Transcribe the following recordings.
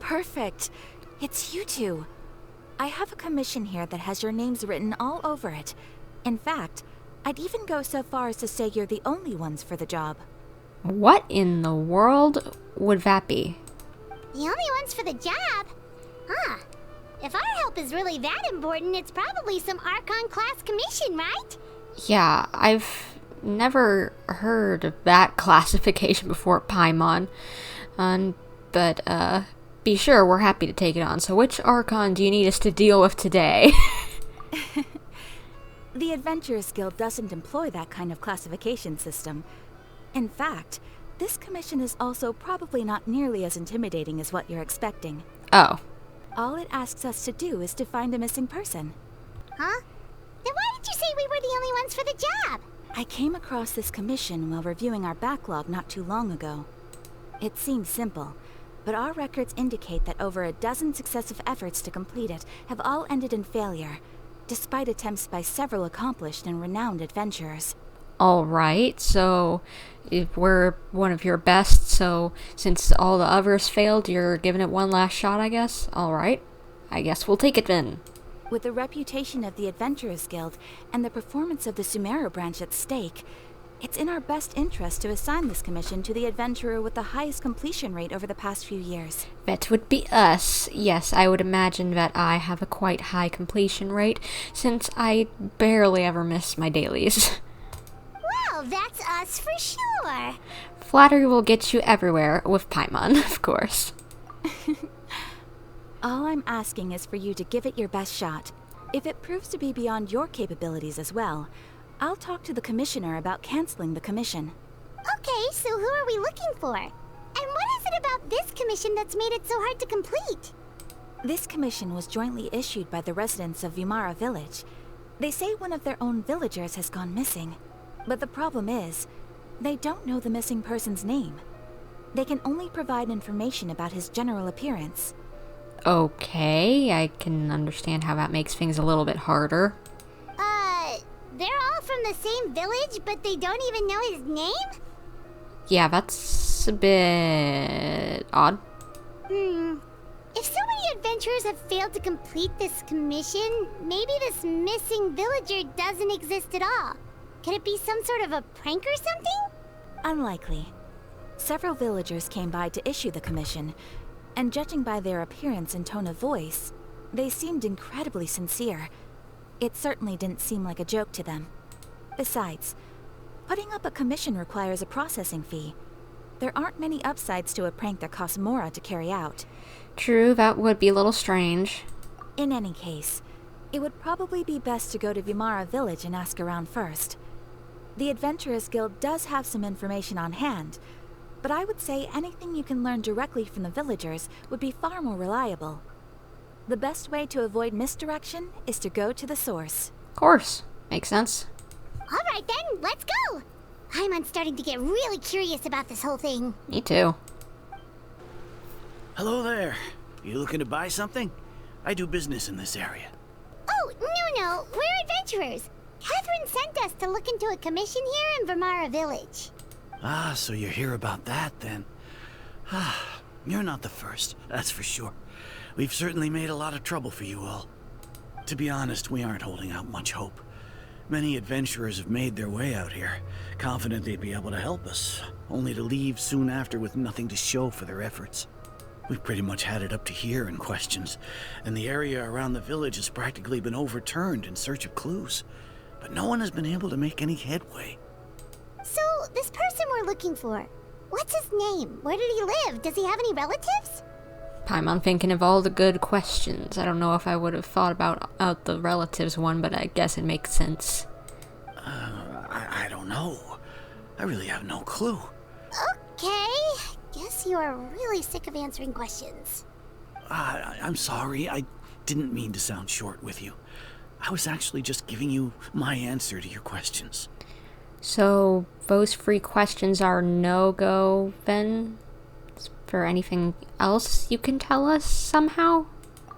Perfect. It's you two. I have a commission here that has your names written all over it. In fact, I'd even go so far as to say you're the only ones for the job. What in the world would that be? The only ones for the job? Huh. If our help is really that important, it's probably some Archon class commission, right? Yeah, I've never heard of that classification before, Paimon. But be sure we're happy to take it on. So which Archon do you need us to deal with today? The Adventurers Guild doesn't employ that kind of classification system. In fact, this commission is also probably not nearly as intimidating as what you're expecting. Oh. All it asks us to do is to find a missing person. Huh? Then why did you say we were the only ones for the job? I came across this commission while reviewing our backlog not too long ago. It seems simple, but our records indicate that over a dozen successive efforts to complete it have all ended in failure, despite attempts by several accomplished and renowned adventurers. Alright, so if we're one of your best, so since all the others failed, you're giving it one last shot, I guess? Alright, I guess we'll take it then. With the reputation of the Adventurers Guild and the performance of the Sumeru branch at stake, it's in our best interest to assign this commission to the adventurer with the highest completion rate over the past few years. That would be us. Yes, I would imagine that I have a quite high completion rate, since I barely ever miss my dailies. Well, that's us for sure. Flattery will get you everywhere, with Paimon, of course. All I'm asking is for you to give it your best shot. If it proves to be beyond your capabilities as well, I'll talk to the commissioner about canceling the commission. Okay, so who are we looking for? And what is it about this commission that's made it so hard to complete? This commission was jointly issued by the residents of Vimara Village. They say one of their own villagers has gone missing. But the problem is, they don't know the missing person's name. They can only provide information about his general appearance. Okay, I can understand how that makes things a little bit harder. They're all from the same village, but they don't even know his name? Yeah, that's a bit odd. If so many adventurers have failed to complete this commission, maybe this missing villager doesn't exist at all. Could it be some sort of a prank or something? Unlikely. Several villagers came by to issue the commission, and judging by their appearance and tone of voice, they seemed incredibly sincere. It certainly didn't seem like a joke to them. Besides, putting up a commission requires a processing fee. There aren't many upsides to a prank that costs Mora to carry out. True, that would be a little strange. In any case, it would probably be best to go to Vimara Village and ask around first. The Adventurers Guild does have some information on hand, but I would say anything you can learn directly from the villagers would be far more reliable. The best way to avoid misdirection is to go to the source. Of course. Makes sense. Alright then, let's go! I'm starting to get really curious about this whole thing. Me too. Hello there. You looking to buy something? I do business in this area. Oh, no, we're adventurers. Catherine sent us to look into a commission here in Vimara Village. Ah, so you're here about that then. Ah, you're not the first, that's for sure. We've certainly made a lot of trouble for you all. To be honest, we aren't holding out much hope. Many adventurers have made their way out here, confident they'd be able to help us, only to leave soon after with nothing to show for their efforts. We've pretty much had it up to here in questions, and the area around the village has practically been overturned in search of clues. But no one has been able to make any headway. So, this person we're looking for, what's his name? Where did he live? Does he have any relatives? I'm thinking of all the good questions. I don't know if I would have thought about out the relatives one, but I guess it makes sense. I don't know. I really have no clue. Okay, guess you are really sick of answering questions. I'm sorry, I didn't mean to sound short with you. I was actually just giving you my answer to your questions. So, those 3 questions are no-go, then? For anything else you can tell us, somehow?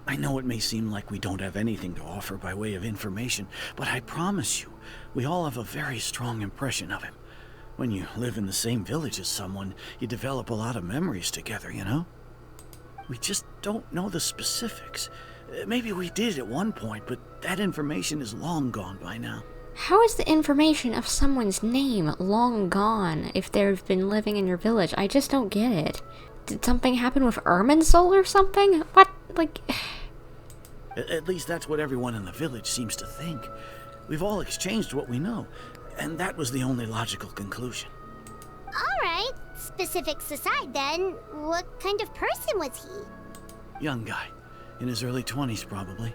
I know it may seem like we don't have anything to offer by way of information, but I promise you, we all have a very strong impression of him. When you live in the same village as someone, you develop a lot of memories together, you know? We just don't know the specifics. Maybe we did at one point, but that information is long gone by now. How is the information of someone's name long gone if they've been living in your village? I just don't get it. Did something happen with Irminsul or something? What? Like... At least that's what everyone in the village seems to think. We've all exchanged what we know, and that was the only logical conclusion. Alright, specifics aside then, what kind of person was he? Young guy. In his early 20s, probably.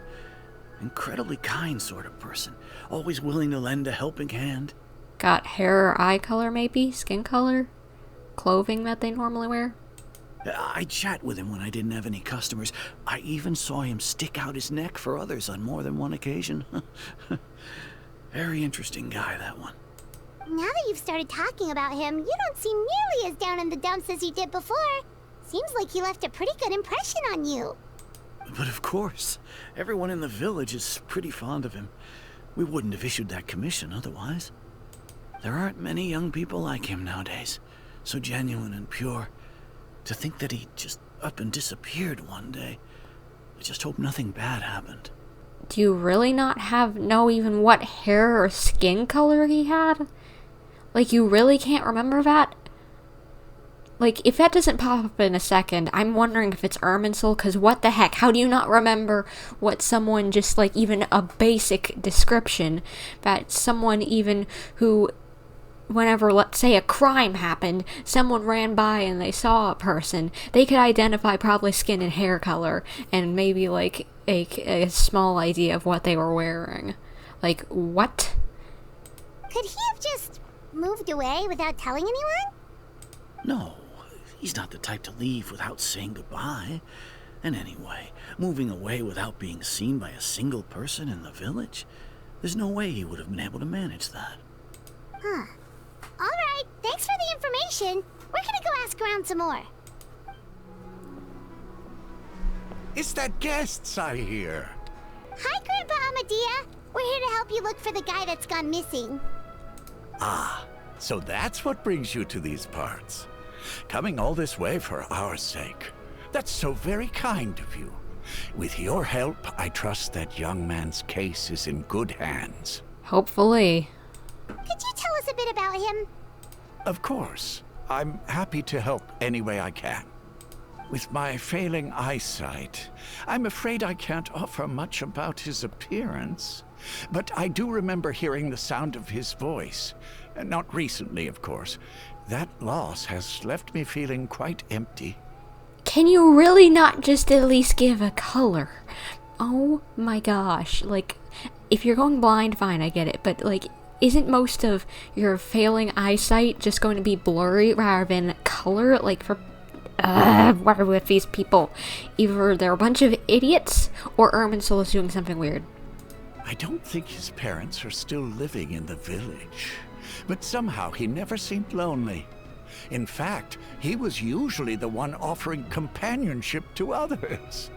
Incredibly kind sort of person. Always willing to lend a helping hand. Got hair or eye color maybe? Skin color? Clothing that they normally wear? I'd chat with him when I didn't have any customers. I even saw him stick out his neck for others on more than one occasion. Very interesting guy, that one. Now that you've started talking about him, you don't seem nearly as down in the dumps as you did before. Seems like he left a pretty good impression on you. But of course, everyone in the village is pretty fond of him. We wouldn't have issued that commission otherwise. There aren't many young people like him nowadays. So genuine and pure. To think that he just up and disappeared one day. I just hope nothing bad happened. Do you really not know even what hair or skin color he had? Like, you really can't remember that? Like, if that doesn't pop up in a second, I'm wondering if it's Irminsul, because what the heck? How do you not remember what someone, just like even a basic description, that someone even who, whenever, let's say, a crime happened, someone ran by and they saw a person, they could identify probably skin and hair color, and maybe like a small idea of what they were wearing. Like, what? Could he have just moved away without telling anyone? No, he's not the type to leave without saying goodbye. And anyway, moving away without being seen by a single person in the village? There's no way he would have been able to manage that. Huh. Alright, thanks for the information. We're gonna go ask around some more. It's that guests I hear. Hi, Grandpa Amadea. We're here to help you look for the guy that's gone missing. Ah, so that's what brings you to these parts. Coming all this way for our sake. That's so very kind of you. With your help, I trust that young man's case is in good hands. Hopefully. Could you tell us a bit about him? Of course. I'm happy to help any way I can. With my failing eyesight, I'm afraid I can't offer much about his appearance. But I do remember hearing the sound of his voice. Not recently, of course. That loss has left me feeling quite empty. Can you really not just at least give a color? Oh my gosh. Like, if you're going blind, fine, I get it. But, like, isn't most of your failing eyesight just going to be blurry rather than color? Like, for... what are with these people? Either they're a bunch of idiots, or Irminsul is doing something weird. I don't think his parents are still living in the village. But somehow he never seemed lonely. In fact, he was usually the one offering companionship to others.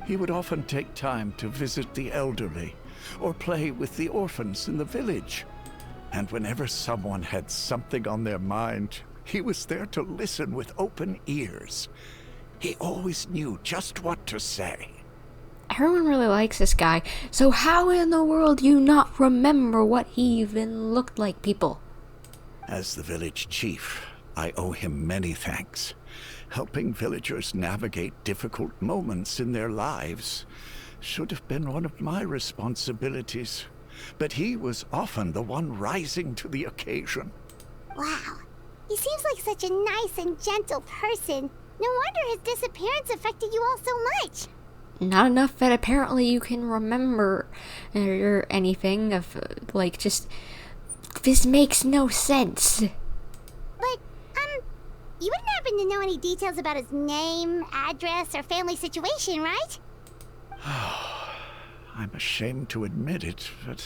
He would often take time to visit the elderly, or play with the orphans in the village. And whenever someone had something on their mind, he was there to listen with open ears. He always knew just what to say. Everyone really likes this guy, so how in the world do you not remember what he even looked like, people? As the village chief, I owe him many thanks. Helping villagers navigate difficult moments in their lives should have been one of my responsibilities. But he was often the one rising to the occasion. Wow. He seems like such a nice and gentle person. No wonder his disappearance affected you all so much. Not enough that apparently you can remember or anything of, like, just... This makes no sense. But, you wouldn't happen to know any details about his name, address, or family situation, right? I'm ashamed to admit it, but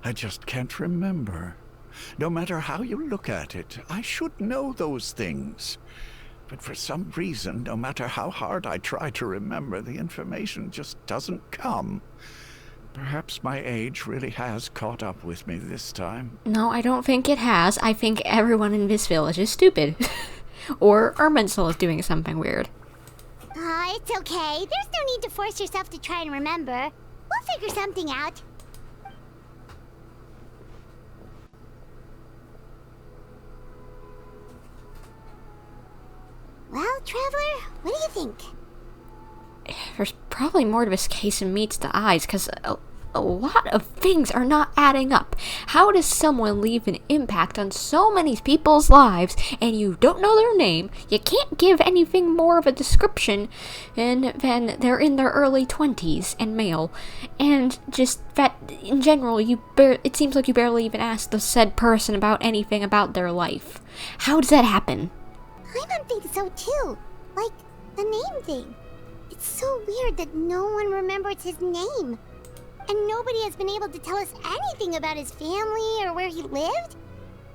I just can't remember. No matter how you look at it, I should know those things. But for some reason, no matter how hard I try to remember, the information just doesn't come. Perhaps my age really has caught up with me this time. No, I don't think it has. I think everyone in this village is stupid. Or Irminsul is doing something weird. I It's okay. There's no need to force yourself to try and remember. We'll figure something out. Well, Traveler, what do you think? There's probably more to this case than meets the eyes, because a lot of things are not adding up. How does someone leave an impact on so many people's lives, and you don't know their name, you can't give anything more of a description than they're in their early 20s and male, and just that, in general, it seems like you barely even asked the said person about anything about their life. How does that happen? I don't think so too. Like, the name thing. It's so weird that no one remembers his name. And nobody has been able to tell us anything about his family or where he lived.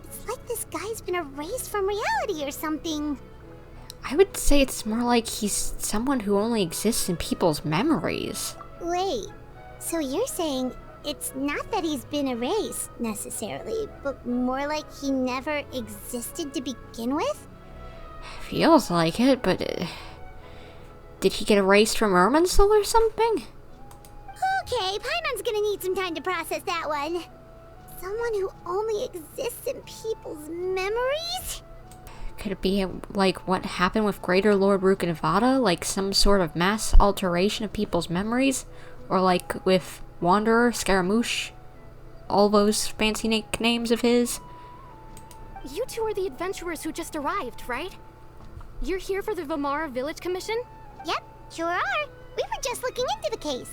It's like this guy's been erased from reality or something. I would say it's more like he's someone who only exists in people's memories. Wait, so you're saying it's not that he's been erased, necessarily, but more like he never existed to begin with? Feels like it, but did he get erased from Irminsul or something? Okay, Paimon's gonna need some time to process that one. Someone who only exists in people's memories? Could it be like what happened with Greater Lord Rukanavada? Like some sort of mass alteration of people's memories? Or like with Wanderer, Scaramouche? All those fancy nicknames of his? You two are the adventurers who just arrived, right? You're here for the Vamara Village Commission? Yep, sure are. We were just looking into the case.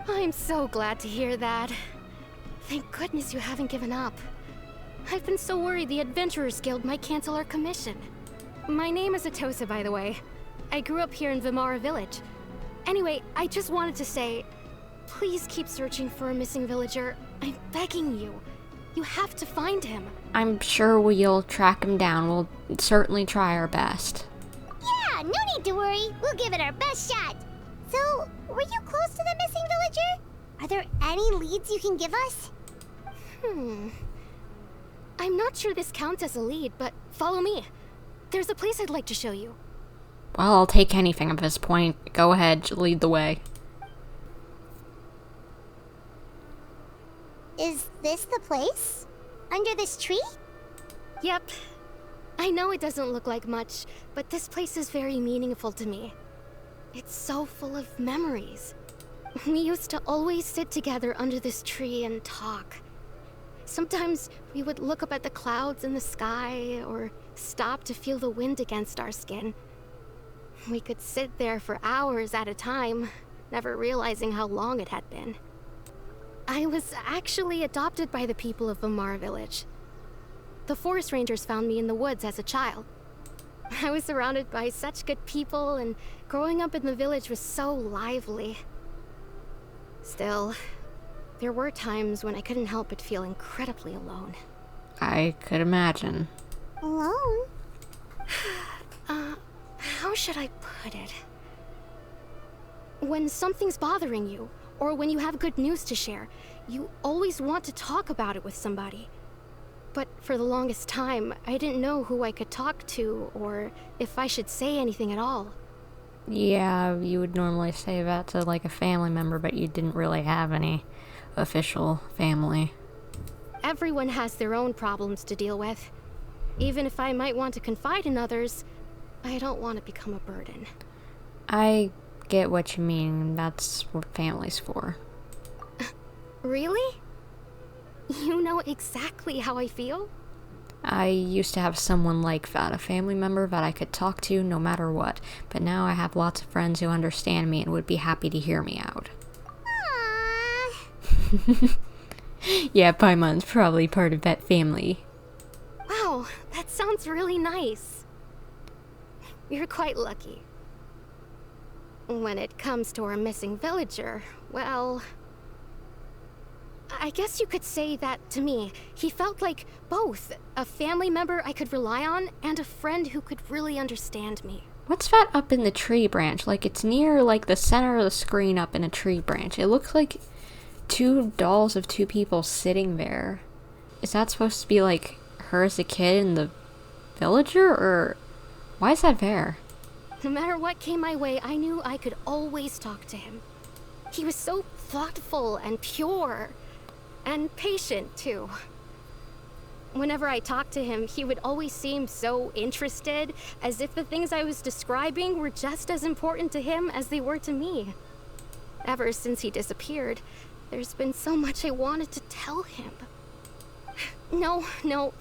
I'm so glad to hear that. Thank goodness you haven't given up. I've been so worried the Adventurers Guild might cancel our commission. My name is Atosa, by the way. I grew up here in Vamara Village. Anyway, I just wanted to say, please keep searching for a missing villager. I'm begging you. You have to find him. I'm sure we'll track him down. We'll certainly try our best. Yeah, no need to worry. We'll give it our best shot. So, were you close to the missing villager? Are there any leads you can give us? I'm not sure this counts as a lead, but follow me. There's a place I'd like to show you. Well, I'll take anything at this point. Go ahead, lead the way. Is this the place? Under this tree? Yep. I know it doesn't look like much, but this place is very meaningful to me. It's so full of memories. We used to always sit together under this tree and talk. Sometimes we would look up at the clouds in the sky, or stop to feel the wind against our skin. We could sit there for hours at a time, never realizing how long it had been. I was actually adopted by the people of Vamara Village. The forest rangers found me in the woods as a child. I was surrounded by such good people, and growing up in the village was so lively. Still, there were times when I couldn't help but feel incredibly alone. I could imagine. Alone? How should I put it? When something's bothering you, or when you have good news to share, you always want to talk about it with somebody. But for the longest time, I didn't know who I could talk to, or if I should say anything at all. Yeah, you would normally say that to like a family member, but you didn't really have any official family. Everyone has their own problems to deal with. Even if I might want to confide in others, I don't want to become a burden. I get what you mean. That's what family's for. Really? You know exactly how I feel? I used to have someone like that, a family member that I could talk to no matter what, but now I have lots of friends who understand me and would be happy to hear me out. Aww. Yeah, Paimon's probably part of that family. Wow, that sounds really nice. You're quite lucky. When it comes to our missing villager, well, I guess you could say that to me. He felt like both a family member I could rely on and a friend who could really understand me. What's that up in the tree branch? Like, it's near, like, the center of the screen up in a tree branch. It looks like two dolls of two people sitting there. Is that supposed to be, like, her as a kid and the villager, or why is that there? No matter what came my way, I knew I could always talk to him. He was so thoughtful and pure. And patient, too. Whenever I talked to him, he would always seem so interested, as if the things I was describing were just as important to him as they were to me. Ever since he disappeared, there's been so much I wanted to tell him. No,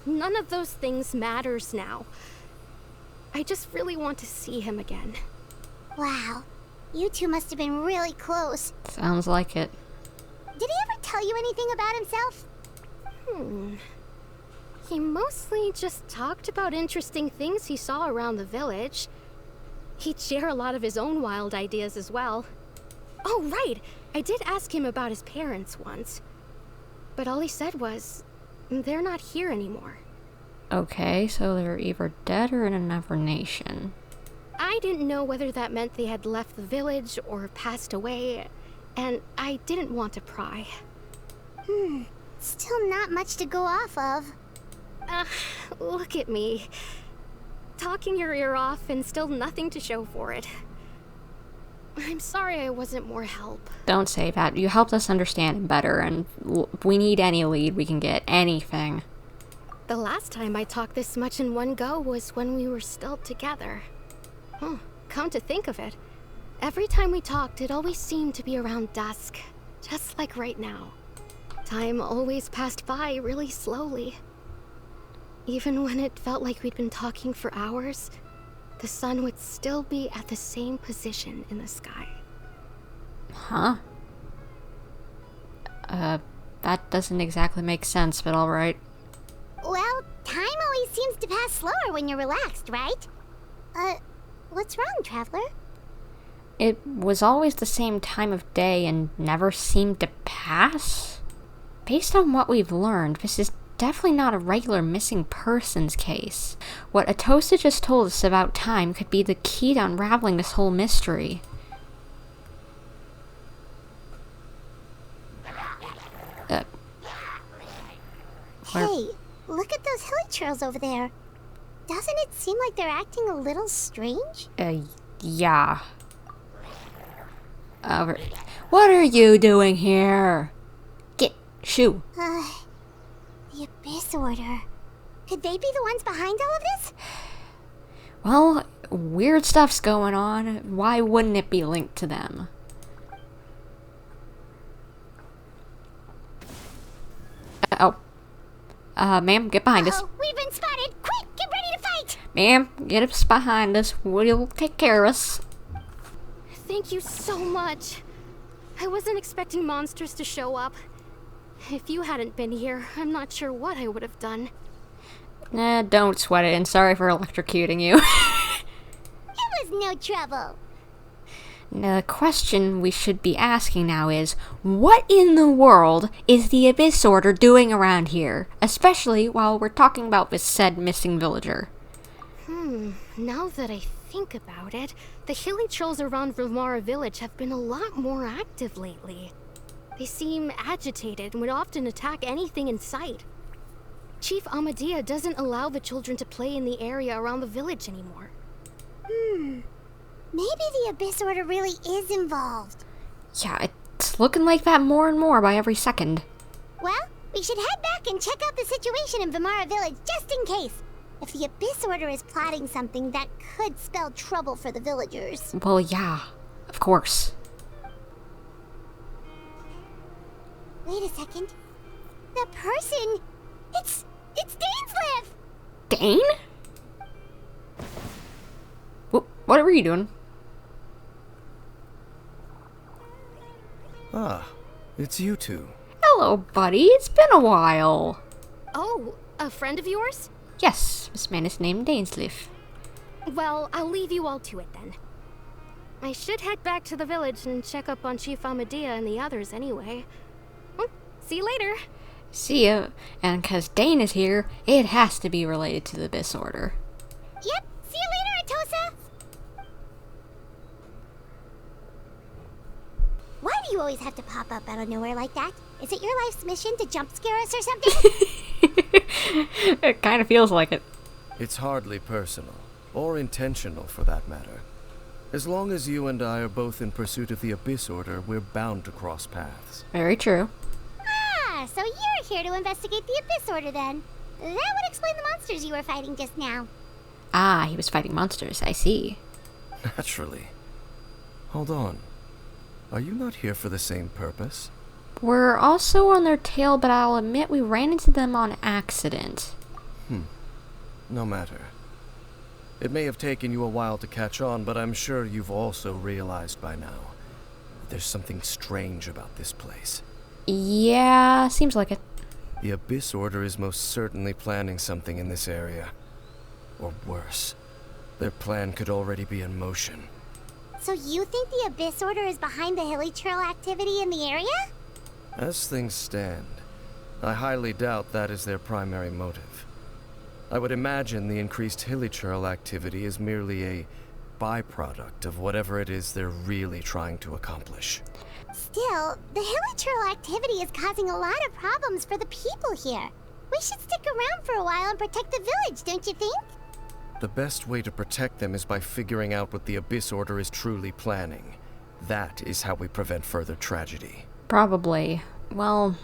none of those things matters now. I just really want to see him again. Wow. You two must have been really close. Sounds like it. Did he ever tell you anything about himself? He mostly just talked about interesting things he saw around the village. He'd share a lot of his own wild ideas as well. Oh, right! I did ask him about his parents once. But all he said was, they're not here anymore. Okay, so they're either dead or in another nation. I didn't know whether that meant they had left the village or passed away, and I didn't want to pry. Still not much to go off of. Look at me. Talking your ear off and still nothing to show for it. I'm sorry I wasn't more help. Don't say that. You helped us understand him better, and we need any lead we can get. Anything. The last time I talked this much in one go was when we were still together. Come to think of it, every time we talked, it always seemed to be around dusk, just like right now. Time always passed by really slowly. Even when it felt like we'd been talking for hours, the sun would still be at the same position in the sky. Huh? That doesn't exactly make sense, but alright. Well, time always seems to pass slower when you're relaxed, right? What's wrong, Traveler? It was always the same time of day and never seemed to pass? Based on what we've learned, this is definitely not a regular missing persons case. What Atosa just told us about time could be the key to unraveling this whole mystery. Hey, look at those hilly trails over there. Doesn't it seem like they're acting a little strange? Yeah. What are you doing here? Get, shoo. The Abyss Order. Could they be the ones behind all of this? Well, weird stuff's going on. Why wouldn't it be linked to them? Ma'am, get behind us. We've been spotted! Quick, get ready to fight! Ma'am, get us behind us. We'll take care of us. Thank you so much. I wasn't expecting monsters to show up. If you hadn't been here, I'm not sure what I would have done. Nah, don't sweat it, and sorry for electrocuting you. It was no trouble. Now, the question we should be asking now is, what in the world is the Abyss Order doing around here? Especially while we're talking about this said missing villager. Now that I think about it, the hilly trolls around Vilmara village have been a lot more active lately. They seem agitated and would often attack anything in sight. Chief Amadea doesn't allow the children to play in the area around the village anymore. Maybe the Abyss Order really is involved. Yeah, it's looking like that more and more by every second. Well, we should head back and check out the situation in Vilmara village just in case. If the Abyss Order is plotting something, that could spell trouble for the villagers. Well, yeah, of course. Wait a second. The person... It's Dainsleif! Dane? What were you doing? Ah, it's you two. Hello, buddy. It's been a while. Oh, a friend of yours? Yes, this man is named Dainsleif. Well, I'll leave you all to it then. I should head back to the village and check up on Chief Amadea and the others anyway. See you later. See ya. And cause Dane is here, it has to be related to the Abyss Order. Yep, see you later, Atosa! Why do you always have to pop up out of nowhere like that? Is it your life's mission to jump scare us or something? It kind of feels like it. It's hardly personal, or intentional for that matter. As long as you and I are both in pursuit of the Abyss Order, we're bound to cross paths. Very true. Ah, so you're here to investigate the Abyss Order then. That would explain the monsters you were fighting just now. Ah, he was fighting monsters, I see. Naturally. Hold on. Are you not here for the same purpose? We're also on their tail, but I'll admit we ran into them on accident. No matter. It may have taken you a while to catch on, but I'm sure you've also realized by now that there's something strange about this place. Yeah, seems like it. The Abyss Order is most certainly planning something in this area. Or worse, their plan could already be in motion. So you think the Abyss Order is behind the hilly trail activity in the area? As things stand, I highly doubt that is their primary motive. I would imagine the increased hilichurl activity is merely a byproduct of whatever it is they're really trying to accomplish. Still, the hilichurl activity is causing a lot of problems for the people here. We should stick around for a while and protect the village, don't you think? The best way to protect them is by figuring out what the Abyss Order is truly planning. That is how we prevent further tragedy. Probably. Well,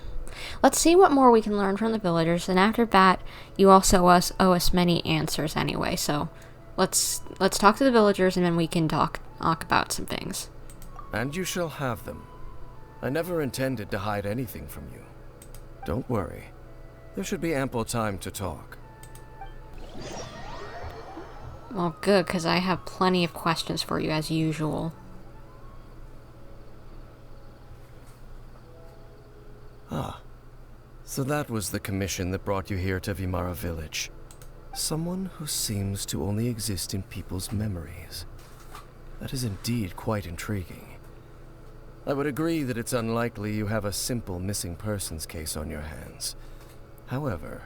let's see what more we can learn from the villagers, and after that, you also owe us many answers anyway, so let's talk to the villagers and then we can talk about some things. And you shall have them. I never intended to hide anything from you. Don't worry. There should be ample time to talk. Well, good, because I have plenty of questions for you as usual. Ah, so that was the commission that brought you here to Vimara village. Someone who seems to only exist in people's memories. That is indeed quite intriguing. I would agree that it's unlikely you have a simple missing persons case on your hands. However,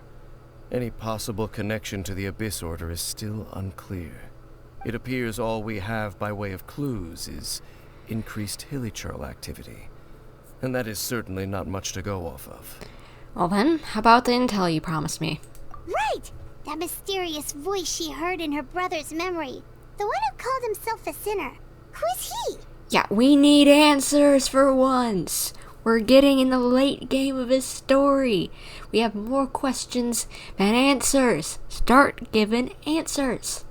any possible connection to the Abyss Order is still unclear. It appears all we have by way of clues is increased hilichurl activity. And that is certainly not much to go off of. Well then, how about the intel you promised me? Right! That mysterious voice she heard in her brother's memory. The one who called himself a sinner. Who is he? Yeah, we need answers for once. We're getting in the late game of his story. We have more questions than answers. Start giving answers.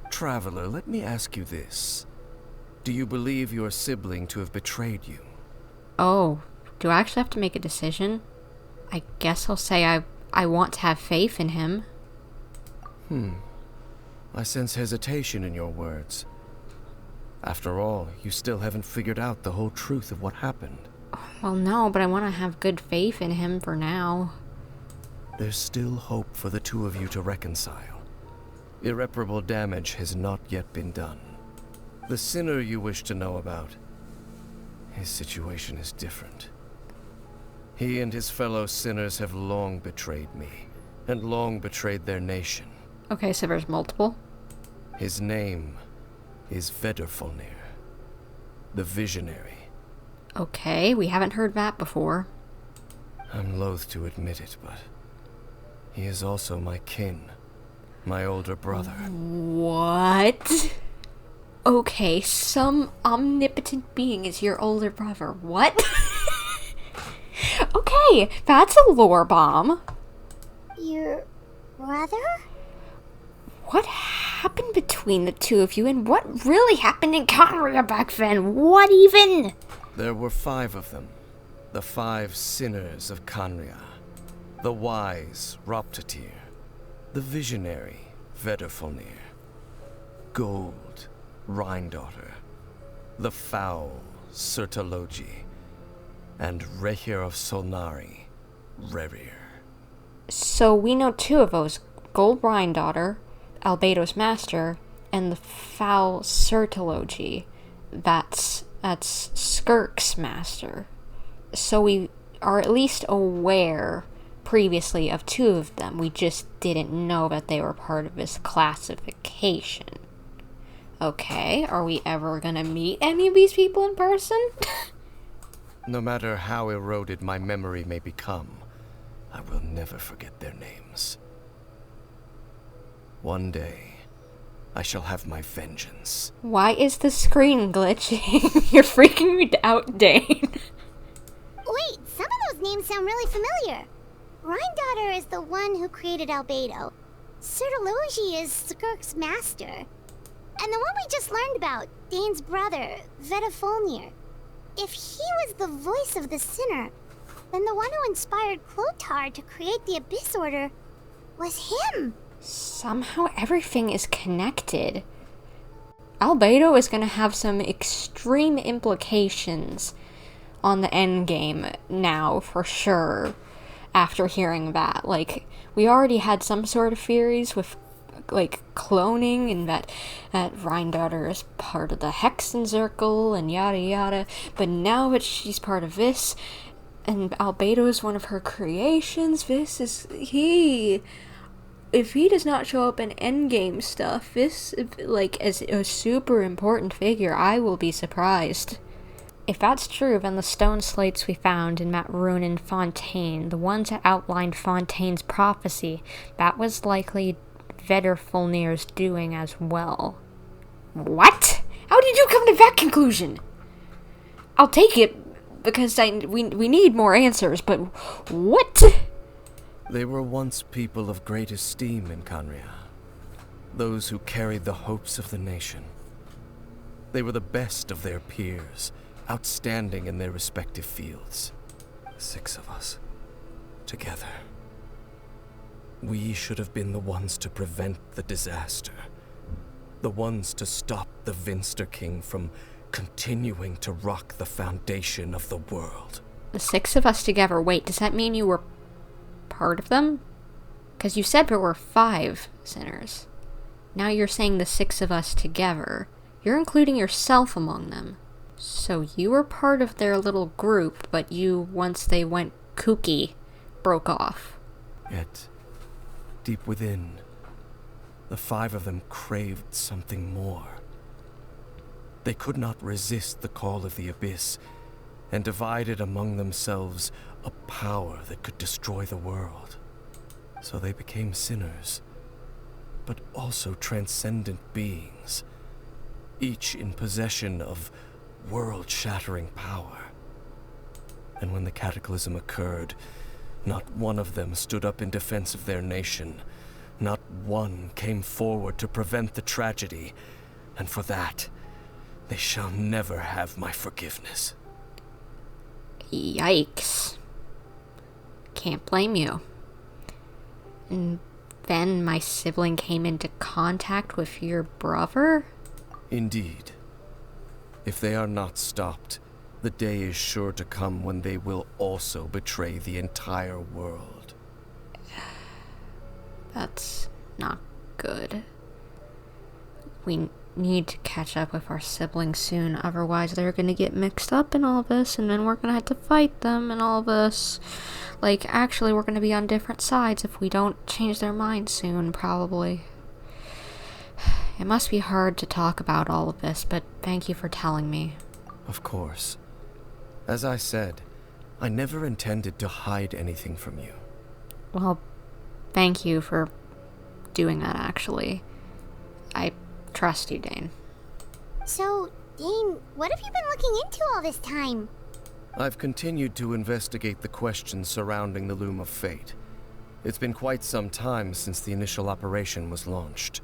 Traveler, let me ask you this. Do you believe your sibling to have betrayed you? Oh, do I actually have to make a decision? I guess I'll say I want to have faith in him. I sense hesitation in your words. After all, you still haven't figured out the whole truth of what happened. Well, no, but I want to have good faith in him for now. There's still hope for the two of you to reconcile. Irreparable damage has not yet been done. The sinner you wish to know about, his situation is different. He and his fellow sinners have long betrayed me, and long betrayed their nation. Okay, so there's multiple. His name is Vedrfolnir, the Visionary. Okay, we haven't heard that before. I'm loath to admit it, but he is also my kin, my older brother. What? Okay, some omnipotent being is your older brother. What? Okay, that's a lore bomb. Your brother? What happened between the two of you, and what really happened in Conria back then? What even? There were 5 of them. The 5 sinners of Conria. The wise Roptatir. The visionary Vedrfolnir. Gold Rhindaughter. The foul Sertologi. And Rehir of Solnari, Rerir. So we know 2 of those. Gold Rhindaughter, Albedo's master, and the foul Sertologi. That's Skirk's master. So we are at least aware previously of 2 of them. We just didn't know that they were part of this classification. Okay, are we ever gonna meet any of these people in person? No matter how eroded my memory may become, I will never forget their names. One day, I shall have my vengeance. Why is the screen glitching? You're freaking me out, Dane. Wait, some of those names sound really familiar. Rhyndaughtr is the one who created Albedo. Sertology is Skirk's master. And the one we just learned about, Dane's brother, Vetafolnir. If he was the voice of the sinner, then the one who inspired Clothar to create the Abyss Order was him. Somehow everything is connected. Albedo is going to have some extreme implications on the endgame now, for sure, after hearing that. Like, we already had some sort of theories with, like, cloning, and that Rhyndaughtr is part of the Hexen Circle, and yada yada, but now that she's part of this, and Albedo is one of her creations, if he does not show up in endgame stuff, this, like, as a super important figure, I will be surprised. If that's true, then the stone slates we found in that rune in Fontaine, the ones that outlined Fontaine's prophecy, that was likely Vetafolnir's doing as well. What? How did you come to that conclusion? I'll take it, because we need more answers, but what? They were once people of great esteem in Khaenri'ah. Those who carried the hopes of the nation. They were the best of their peers, outstanding in their respective fields. 6 of us, together. We should have been the ones to prevent the disaster. The ones to stop the Vinster King from continuing to rock the foundation of the world. The 6 of us together. Wait, does that mean you were part of them? Because you said there were 5 sinners. Now you're saying the 6 of us together. You're including yourself among them. So you were part of their little group, but you, once they went kooky, broke off. Yet, deep within, the 5 of them craved something more. They could not resist the call of the Abyss, and divided among themselves a power that could destroy the world. So they became sinners, but also transcendent beings, each in possession of world-shattering power. And when the cataclysm occurred, not one of them stood up in defense of their nation. Not one came forward to prevent the tragedy, and for that, they shall never have my forgiveness. Yikes. Can't blame you. And then my sibling came into contact with your brother? Indeed. If they are not stopped, the day is sure to come when they will also betray the entire world. That's not good. We need to catch up with our siblings soon, otherwise they're gonna get mixed up in all this, and then we're gonna have to fight them and all this. Like, actually, we're gonna be on different sides if we don't change their minds soon, probably. It must be hard to talk about all of this, but thank you for telling me. Of course. As I said, I never intended to hide anything from you. Well, thank you for doing that, actually. I trust you, Dane. So, Dane, what have you been looking into all this time? I've continued to investigate the questions surrounding the Loom of Fate. It's been quite some time since the initial operation was launched.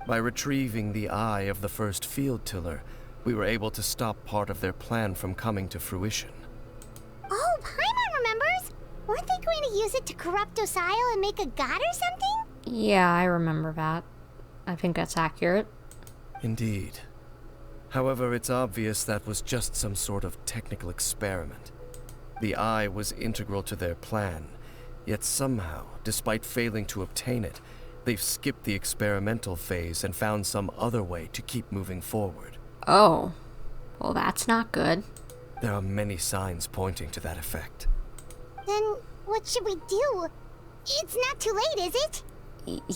By retrieving the eye of the first field tiller, we were able to stop part of their plan from coming to fruition. Oh, Paimon remembers! Weren't they going to use it to corrupt Osial and make a god or something? Yeah, I remember that. I think that's accurate. Indeed. However, it's obvious that was just some sort of technical experiment. The eye was integral to their plan, yet somehow, despite failing to obtain it, they've skipped the experimental phase and found some other way to keep moving forward. Oh, well, that's not good. There are many signs pointing to that effect. Then what should we do? It's not too late, is it?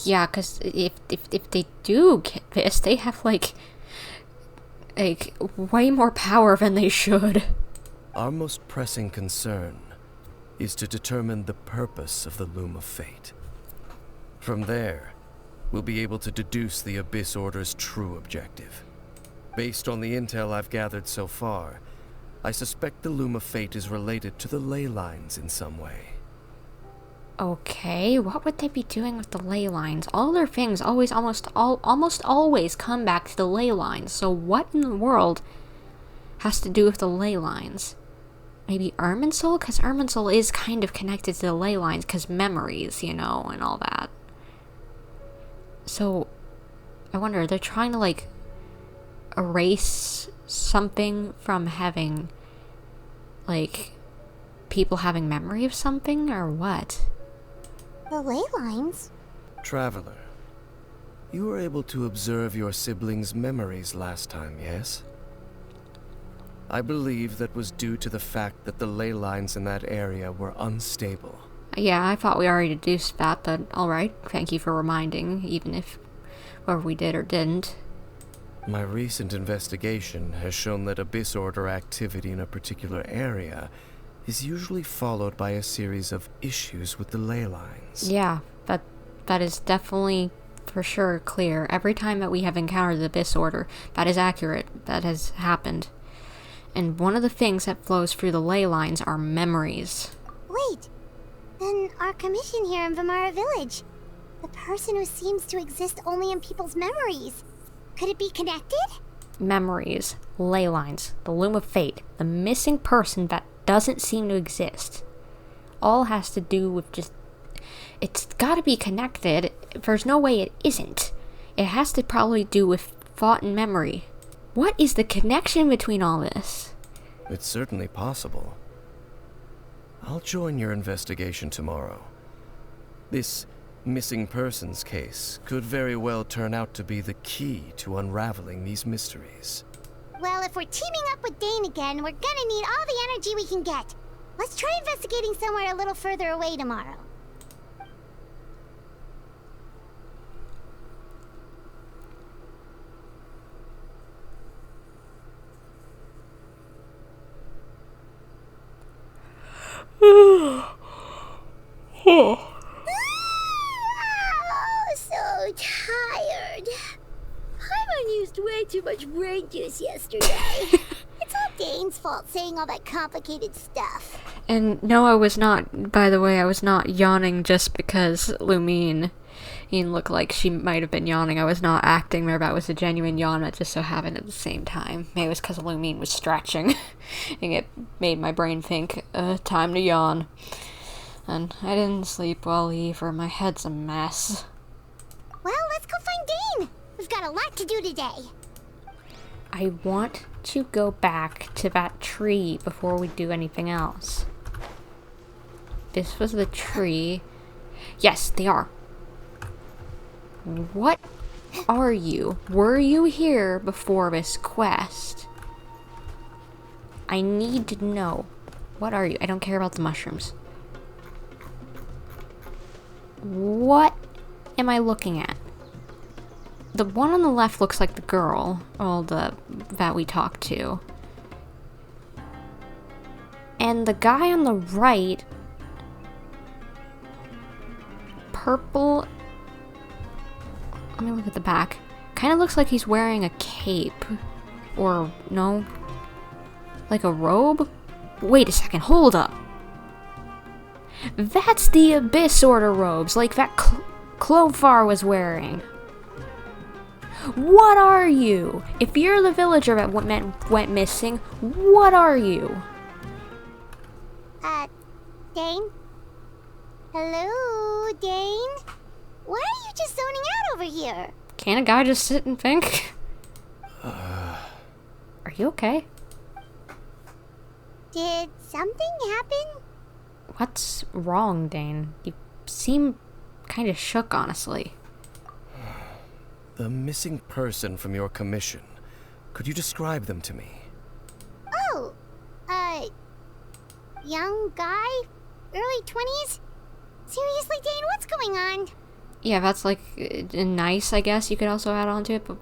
Yeah, because if they do get this, they have, like, way more power than they should. Our most pressing concern is to determine the purpose of the Loom of Fate. From there, we'll be able to deduce the Abyss Order's true objective. Based on the intel I've gathered so far, I suspect the Loom of Fate is related to the ley lines in some way. Okay, what would they be doing with the ley lines? All their things almost always come back to the ley lines. So what in the world has to do with the ley lines? Maybe Irminsul? Because Irminsul is kind of connected to the ley lines because memories, you know, and all that. So, I wonder, they're trying to, like, erase something from having, like, people having memory of something, or what? The ley lines? Traveler, you were able to observe your siblings' memories last time, yes? I believe that was due to the fact that the ley lines in that area were unstable. Yeah, I thought we already deduced that, but alright, thank you for reminding, even if whether we did or didn't. My recent investigation has shown that Abyss Order activity in a particular area is usually followed by a series of issues with the ley lines. Yeah, that is definitely for sure clear. Every time that we have encountered the Abyss Order, that is accurate. That has happened. And one of the things that flows through the ley lines are memories. Wait, then our commission here in Vimara Village, the person who seems to exist only in people's memories, could it be connected? Memories, ley lines, the Loom of Fate, the missing person that doesn't seem to exist. All has to do with just... It's gotta be connected. There's no way it isn't. It has to probably do with thought and memory. What is the connection between all this? It's certainly possible. I'll join your investigation tomorrow. This missing persons case could very well turn out to be the key to unraveling these mysteries. Well, if we're teaming up with Dane again, we're gonna need all the energy we can get. Let's try investigating somewhere a little further away tomorrow. Oh, so tired. Paimon used way too much brain juice yesterday. It's all Dane's fault saying all that complicated stuff. And no, I was not, by the way, I was not yawning just because Lumine looked like she might have been yawning. I was not acting there. That was a genuine yawn that just so happened at the same time. Maybe it was because Lumine was stretching. And it made my brain think, time to yawn. And I didn't sleep well either. My head's a mess. Well, let's go find Dane. We've got a lot to do today. I want to go back to that tree before we do anything else. This was the tree. Yes, they are. What are you? Were you here before this quest? I need to know. What are you? I don't care about the mushrooms. What am I looking at? The one on the left looks like the girl, that we talked to. And the guy on the right, purple, let me look at the back, kind of looks like he's wearing a cape, or no, like a robe? Wait a second, hold up. That's the Abyss Order robes, like that Clofar was wearing. What are you? If you're the villager that went missing, what are you? Dane? Hello, Dane? Why are you just zoning out over here? Can't a guy just sit and think? Are you okay? Did something happen? What's wrong, Dane? You seem kind of shook, honestly. The missing person from your commission. Could you describe them to me? Oh, young guy? Early 20s? Seriously, Dane, what's going on? Yeah, that's like nice, I guess you could also add on to it, but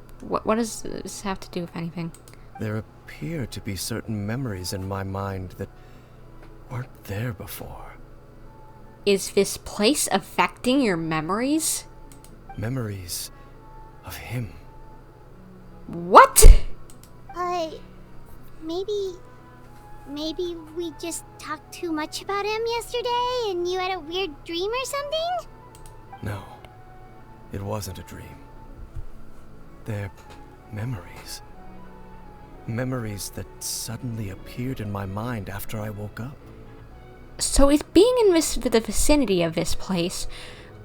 what does this have to do with anything? There appear to be certain memories in my mind that weren't there before. Is this place affecting your memories? Memories of him. What? Maybe we just talked too much about him yesterday and you had a weird dream or something? No, it wasn't a dream. They're memories. Memories that suddenly appeared in my mind after I woke up. So is being in the vicinity of this place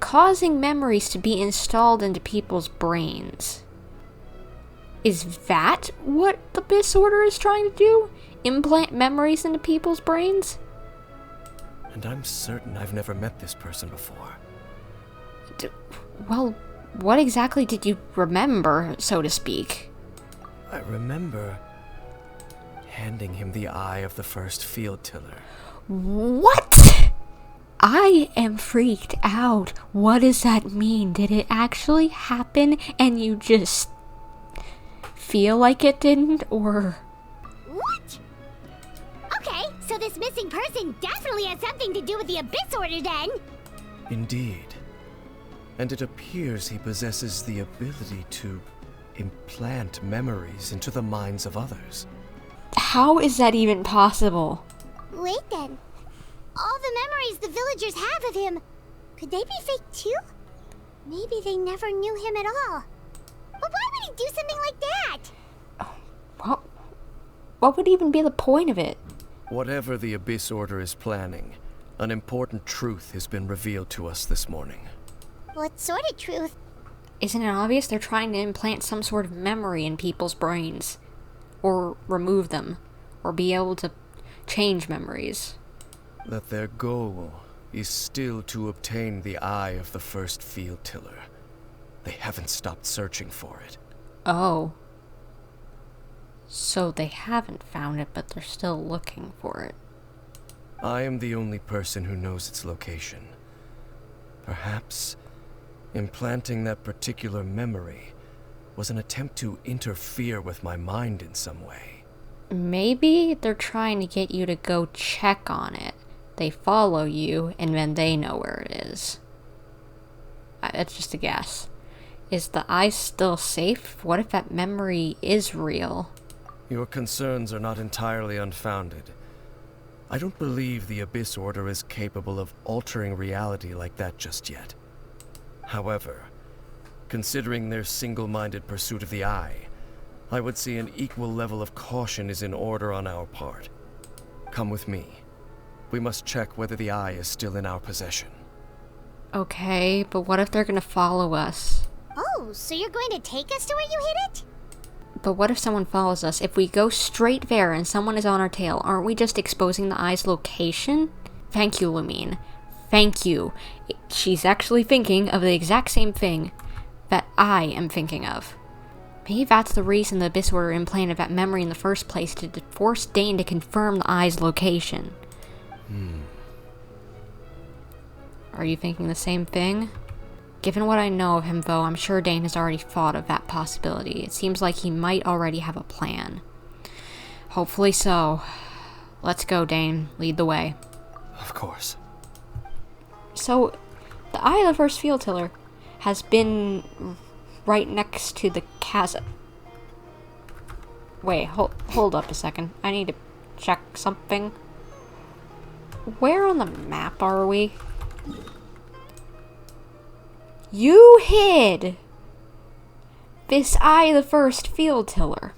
causing memories to be installed into people's brains? Is that what the Abyss Order is trying to do? Implant memories into people's brains? And I'm certain I've never met this person before. Well, what exactly did you remember, so to speak? I remember handing him the eye of the first field tiller. What? I am freaked out. What does that mean? Did it actually happen and you just feel like it didn't, or... What? Okay, so this missing person definitely has something to do with the Abyss Order then! Indeed. And it appears he possesses the ability to implant memories into the minds of others. How is that even possible? Wait then. All the memories the villagers have of him, could they be fake too? Maybe they never knew him at all. But why would he do something like that? What would even be the point of it? Whatever the Abyss Order is planning, an important truth has been revealed to us this morning. What sort of truth? Isn't it obvious they're trying to implant some sort of memory in people's brains? Or remove them? Or be able to change memories? That their goal is still to obtain the eye of the first field tiller. They haven't stopped searching for it. Oh. So they haven't found it, but they're still looking for it. I am the only person who knows its location. Perhaps implanting that particular memory was an attempt to interfere with my mind in some way. Maybe they're trying to get you to go check on it. They follow you, and then they know where it is. That's just a guess. Is the eye still safe? What if that memory is real? Your concerns are not entirely unfounded. I don't believe the Abyss Order is capable of altering reality like that just yet. However, considering their single-minded pursuit of the eye, I would say an equal level of caution is in order on our part. Come with me. We must check whether the eye is still in our possession. Okay, but what if they're gonna follow us? Oh, so you're going to take us to where you hid it? But what if someone follows us? If we go straight there and someone is on our tail, aren't we just exposing the eye's location? Thank you, Lumine. Thank you. She's actually thinking of the exact same thing that I am thinking of. Maybe that's the reason the Abyss Order implanted that memory in the first place, to force Dane to confirm the eye's location. Are you thinking the same thing? Given what I know of him, though, I'm sure Dane has already thought of that possibility. It seems like he might already have a plan. Hopefully so. Let's go, Dane. Lead the way. Of course. So, the eye of the first field tiller has been right next to the chasm. Wait, hold up a second. I need to check something. Where on the map are we? You hid this eye of the first field tiller.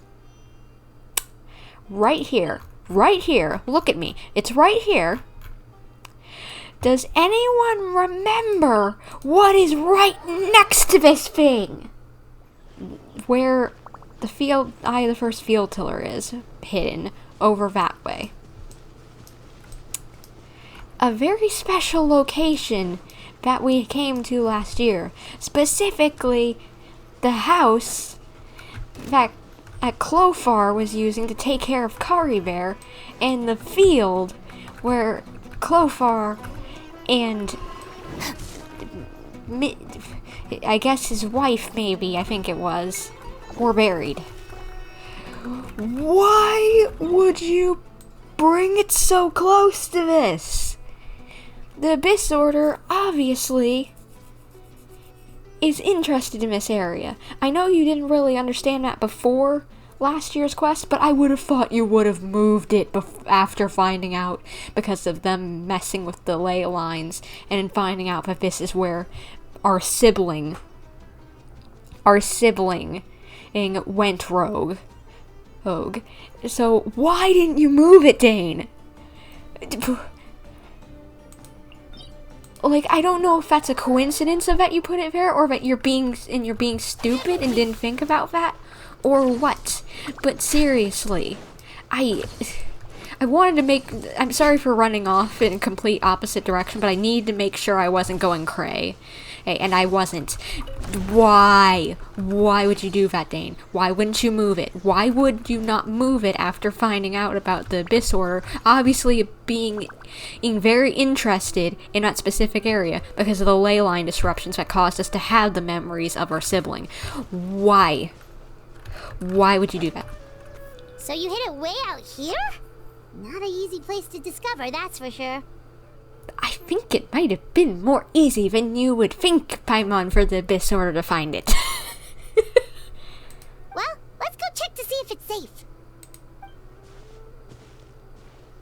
Right here. Right here. Look at me. It's right here. Does anyone remember what is right next to this thing? Where the eye of the first field tiller is hidden over that way. A very special location that we came to last year. Specifically, the house that Clofar was using to take care of Kari Bear, and the field where Clofar and I guess his wife, maybe, I think it was, were buried. Why would you bring it so close to this? The Abyss Order, obviously, is interested in this area. I know you didn't really understand that before last year's quest, but I would have thought you would have moved it after finding out, because of them messing with the ley lines, and in finding out that this is where our sibling went rogue. So why didn't you move it, Dane? Like, I don't know if that's a coincidence of that you put it there, or that you're being stupid and didn't think about that, or what. But seriously, I wanted to make... I'm sorry for running off in a complete opposite direction, but I need to make sure I wasn't going cray. Hey, and I wasn't. Why? Why would you do that, Dane? Why wouldn't you move it? Why would you not move it after finding out about the Abyss Order? Obviously being very interested in that specific area because of the ley line disruptions that caused us to have the memories of our sibling. Why? Why would you do that? So you hid it way out here? Not an easy place to discover, that's for sure. I think it might have been more easy than you would think, Paimon, for the Abyss Order to find it. Well, let's go check to see if it's safe.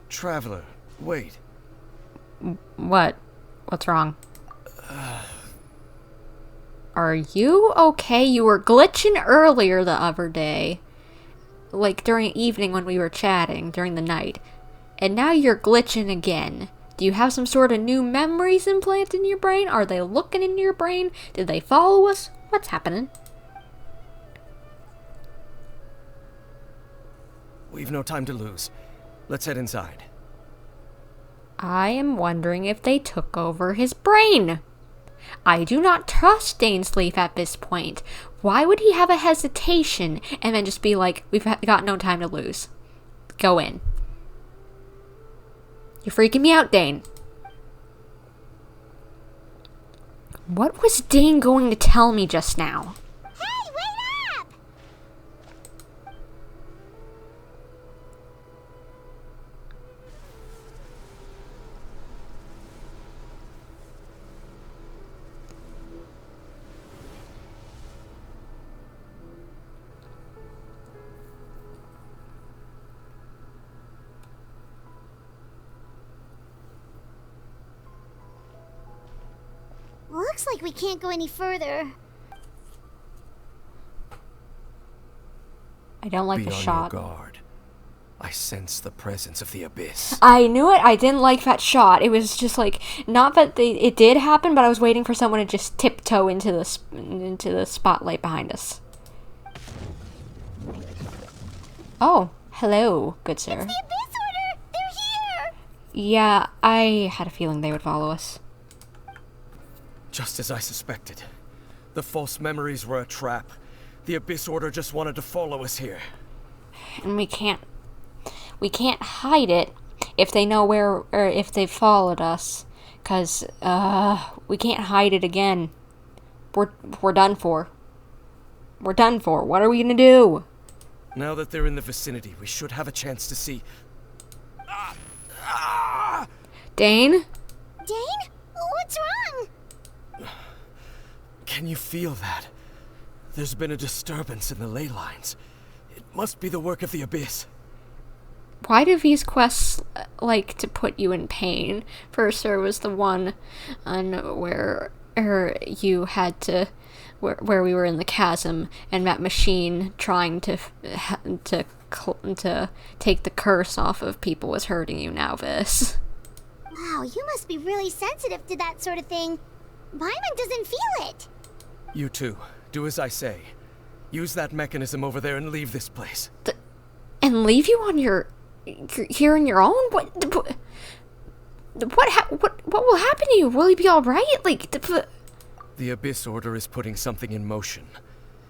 Traveler, wait. What? What's wrong? Are you okay? You were glitching earlier the other day. Like during evening when we were chatting, during the night. And now you're glitching again. Do you have some sort of new memories implanted in your brain? Are they looking in your brain? Did they follow us? What's happening? We've no time to lose. Let's head inside. I am wondering if they took over his brain. I do not trust Dainsleif at this point. Why would he have a hesitation and then just be like, we've got no time to lose? Go in. You're freaking me out, Dane. What was Dane going to tell me just now? Hey, wait up! Looks like we can't go any further. I don't like Be the on shot. your guard. I sense the presence of the Abyss. I knew it. I didn't like that shot. It was just like, not that it did happen, but I was waiting for someone to just tiptoe into the spotlight behind us. Oh, hello, good sir. It's the Abyss Order! They're here! Yeah, I had a feeling they would follow us. Just as I suspected. The false memories were a trap. The Abyss Order just wanted to follow us here. And we can't hide it if they know where, or if they followed us. 'Cause, we can't hide it again. We're done for. We're done for. What are we gonna do? Now that they're in the vicinity, we should have a chance to see... Dane? Dane? What's wrong? Can you feel that? There's been a disturbance in the ley lines. It must be the work of the Abyss. Why do these quests like to put you in pain? First there was the one on where you had to... Where we were in the chasm, and that machine trying to take the curse off of people was hurting you. Now this. Wow, you must be really sensitive to that sort of thing. Paimon doesn't feel it. You too. Do as I say. Use that mechanism over there and leave this place. And leave you on here on your own? What will happen to you? Will you be all right? Like The Abyss Order is putting something in motion.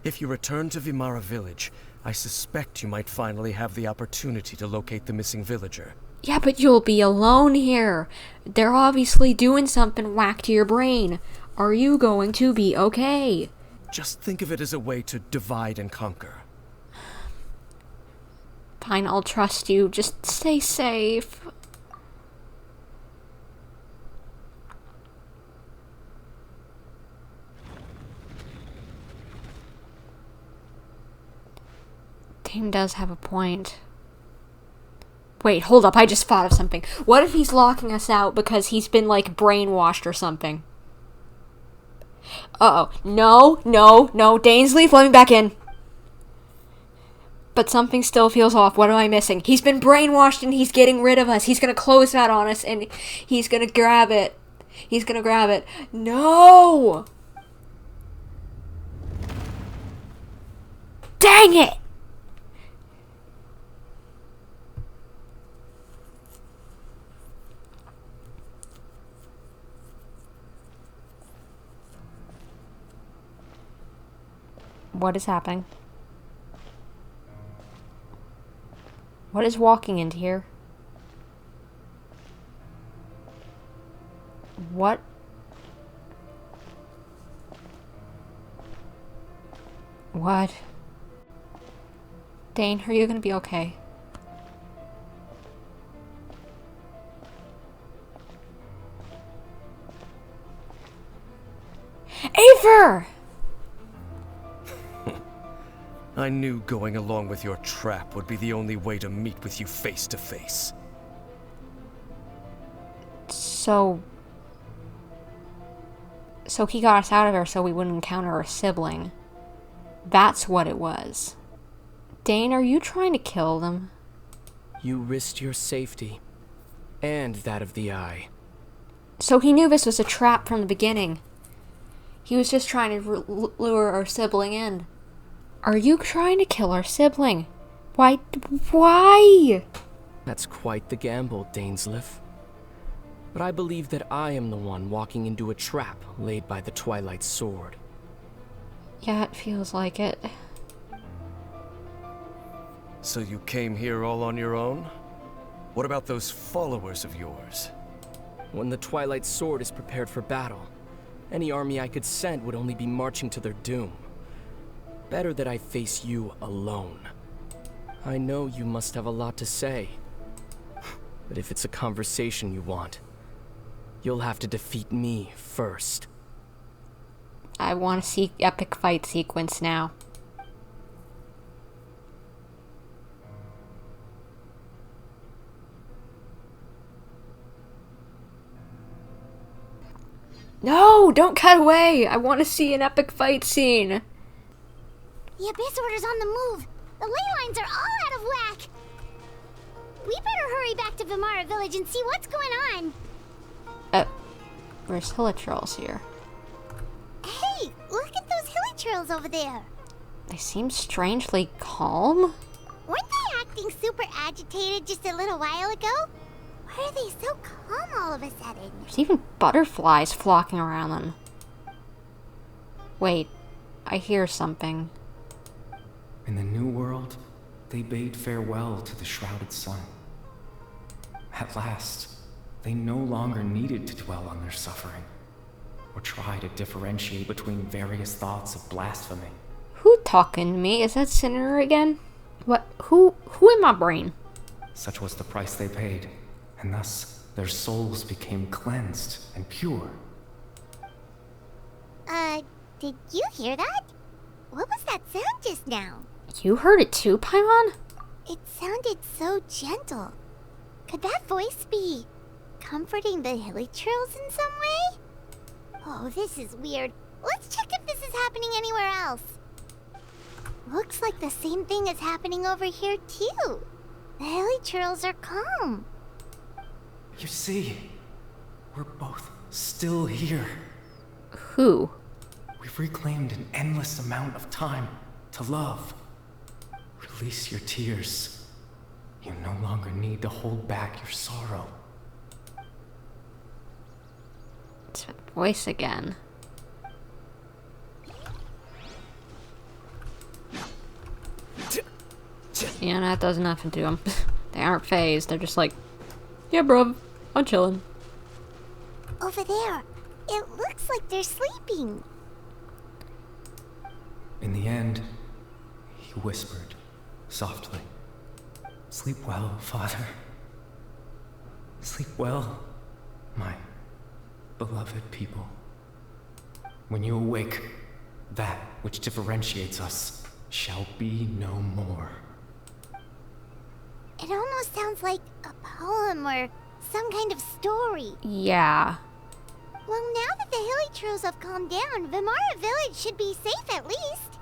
If you return to Vimara Village, I suspect you might finally have the opportunity to locate the missing villager. Yeah, but you'll be alone here. They're obviously doing something whack to your brain. Are you going to be okay? Just think of it as a way to divide and conquer. Fine, I'll trust you. Just stay safe. Dane does have a point. Wait, hold up, I just thought of something. What if he's locking us out because he's been, like, brainwashed or something? Uh-oh. No, Dainsleif, let me back in. But something still feels off. What am I missing? He's been brainwashed and he's getting rid of us. He's gonna close that on us and he's gonna grab it. No! Dang it! What is happening? What is walking into here? What? What? Dane, are you gonna be okay? Aether! I knew going along with your trap would be the only way to meet with you face to face. So he got us out of there so we wouldn't encounter our sibling. That's what it was. Dane, are you trying to kill them? You risked your safety, and that of the Eye. So he knew this was a trap from the beginning. He was just trying to lure our sibling in. Are you trying to kill our sibling? Why? That's quite the gamble, Dainsleif. But I believe that I am the one walking into a trap laid by the Twilight Sword. Yeah, it feels like it. So you came here all on your own? What about those followers of yours? When the Twilight Sword is prepared for battle, any army I could send would only be marching to their doom. Better that I face you alone. I know you must have a lot to say. But if it's a conversation you want, you'll have to defeat me first. I want to see epic fight sequence now. No, don't cut away. I want to see an epic fight scene. The Abyss Order's on the move. The ley lines are all out of whack. We better hurry back to Vimara Village and see what's going on. There's hilichurls here. Hey, look at those hilichurls over there. They seem strangely calm. Weren't they acting super agitated just a little while ago? Why are they so calm all of a sudden? There's even butterflies flocking around them. Wait, I hear something. In the New World, they bade farewell to the shrouded sun. At last, they no longer needed to dwell on their suffering, or try to differentiate between various thoughts of blasphemy. Who talking to me? Is that Sinner again? What? Who in my brain? Such was the price they paid, and thus their souls became cleansed and pure. Did you hear that? What was that sound just now? You heard it too, Paimon? It sounded so gentle. Could that voice be comforting the hilichurls in some way? Oh, this is weird. Let's check if this is happening anywhere else. Looks like the same thing is happening over here too. The hilichurls are calm. You see, we're both still here. Who? We've reclaimed an endless amount of time to love. Release your tears. You no longer need to hold back your sorrow. It's that voice again. Yeah, that does nothing to them. They aren't phased. They're just like, yeah, bro, I'm chilling. Over there. It looks like they're sleeping. In the end, he whispered, softly, "Sleep well, Father. Sleep well, my beloved people. When you awake, that which differentiates us shall be no more." almost sounds like a poem or some kind of story. Yeah. Well, now that the Hilichurls have calmed down, Vimara Village should be safe at least.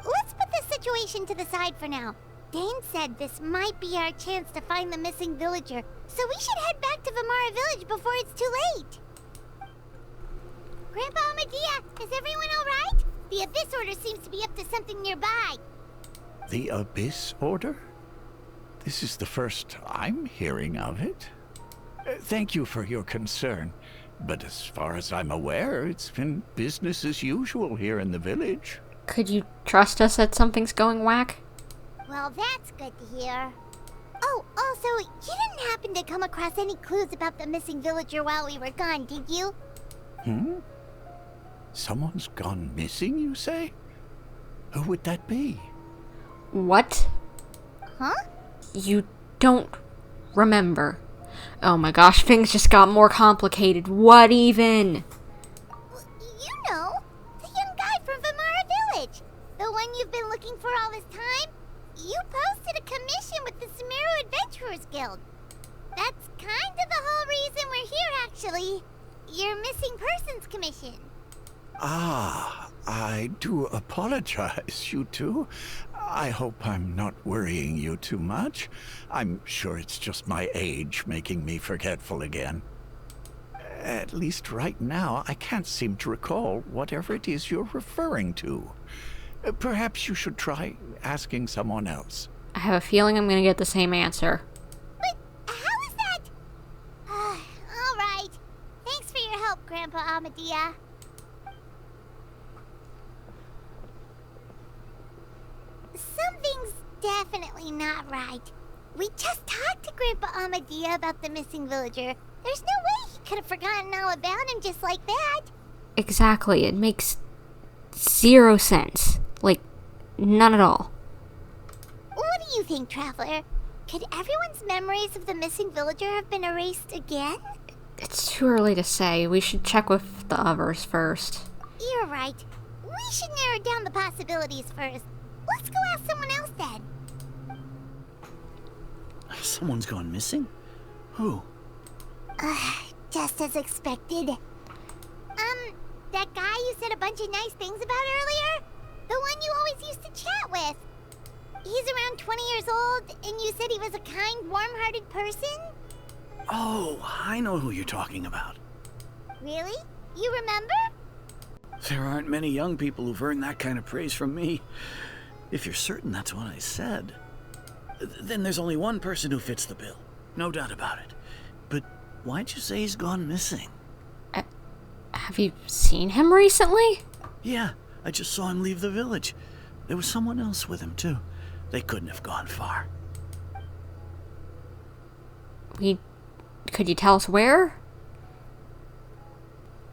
Let's put this situation to the side for now. Dane said this might be our chance to find the missing villager, so we should head back to Vimara Village before it's too late. Grandpa Amadea, is everyone alright? The Abyss Order seems to be up to something nearby. The Abyss Order? This is the first I'm hearing of it. Thank you for your concern, but as far as I'm aware, it's been business as usual here in the village. Could you trust us that something's going whack? Well, that's good to hear. Oh, also, you didn't happen to come across any clues about the missing villager while we were gone, did you? Someone's gone missing, you say? Who would that be? What? Huh? You don't remember. Oh my gosh, things just got more complicated. What even? You know, the young guy from Vimara Village. The one you've been looking for all this time. You posted a commission with the Sumeru Adventurers Guild. That's kind of the whole reason we're here, actually. Your missing persons commission. Ah, I do apologize, you two. I hope I'm not worrying you too much. I'm sure it's just my age making me forgetful again. At least right now, I can't seem to recall whatever it is you're referring to. Perhaps you should try asking someone else. I have a feeling I'm gonna get the same answer. But how is that? All right. Thanks for your help, Grandpa Amadea. Something's definitely not right. We just talked to Grandpa Amadea about the missing villager. There's no way he could have forgotten all about him just like that. Exactly, it makes zero sense. Like, none at all. What do you think, Traveler? Could everyone's memories of the missing villager have been erased again? It's too early to say. We should check with the others first. You're right. We should narrow down the possibilities first. Let's go ask someone else then. Someone's gone missing? Who? Just as expected. That guy you said a bunch of nice things about earlier? The one you always used to chat with. He's around 20 years old, and you said he was a kind, warm-hearted person? Oh, I know who you're talking about. Really? You remember? There aren't many young people who've earned that kind of praise from me. If you're certain that's what I said, then there's only one person who fits the bill. No doubt about it. But why'd you say he's gone missing? Have you seen him recently? Yeah, I just saw him leave the village. There was someone else with him, too. They couldn't have gone far. Could you tell us where?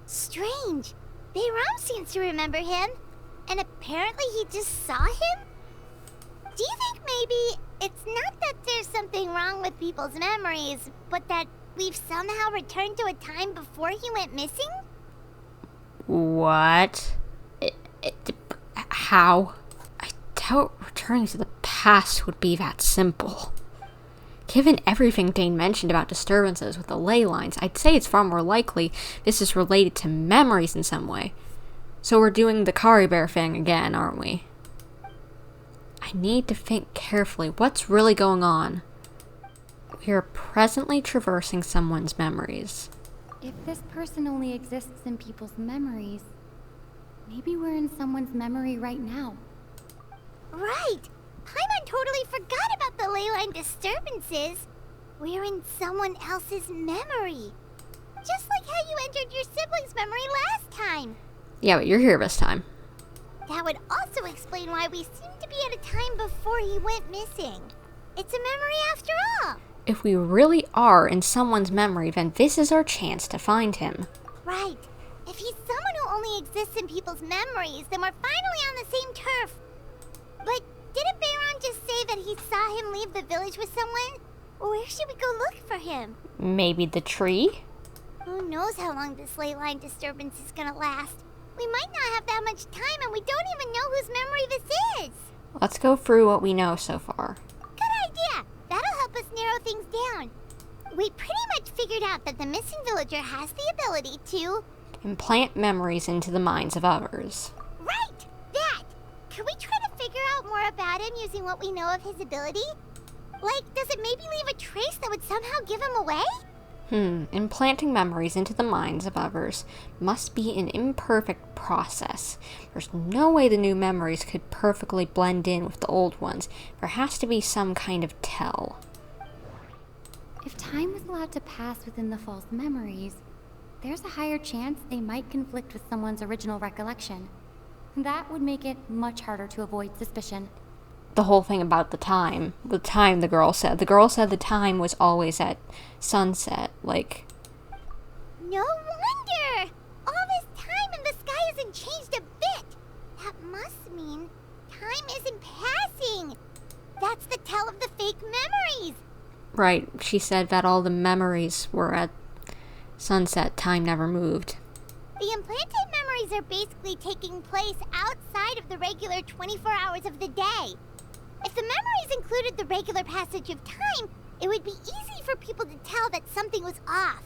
Strange. Bayram seems to remember him. And apparently he just saw him? Do you think maybe it's not that there's something wrong with people's memories, but that we've somehow returned to a time before he went missing? What? How? I doubt returning to the past would be that simple. Given everything Dane mentioned about disturbances with the ley lines, I'd say it's far more likely this is related to memories in some way. So we're doing the Kari Bear thing again, aren't we? I need to think carefully. What's really going on? We are presently traversing someone's memories. If this person only exists in people's memories, maybe we're in someone's memory right now. Right! Paimon totally forgot about the leyline disturbances. We're in someone else's memory. Just like how you entered your sibling's memory last time. Yeah, but you're here this time. That would also explain why we seem to be at a time before he went missing. It's a memory after all. If we really are in someone's memory, then this is our chance to find him. Right. If he's someone who only exists in people's memories, then we're finally on the same turf. But didn't Bayron just say that he saw him leave the village with someone? Where should we go look for him? Maybe the tree? Who knows how long this ley line disturbance is gonna last? We might not have that much time, and we don't even know whose memory this is. Let's go through what we know so far. Good idea. That'll help us narrow things down. We pretty much figured out that the missing villager has the ability to... implant memories into the minds of others. Right! That! Could we try to figure out more about him using what we know of his ability? Like, does it maybe leave a trace that would somehow give him away? Implanting memories into the minds of others must be an imperfect process. There's no way the new memories could perfectly blend in with the old ones. There has to be some kind of tell. If time was allowed to pass within the false memories, there's a higher chance they might conflict with someone's original recollection. That would make it much harder to avoid suspicion. The whole thing about the time the girl said the time was always at sunset, like... No wonder! All this time and the sky hasn't changed a bit! That must mean time isn't passing! That's the tell of the fake memories! Right, she said that all the memories were at sunset, time never moved. The implanted memories are basically taking place outside of the regular 24 hours of the day. If the memories included the regular passage of time, it would be easy for people to tell that something was off.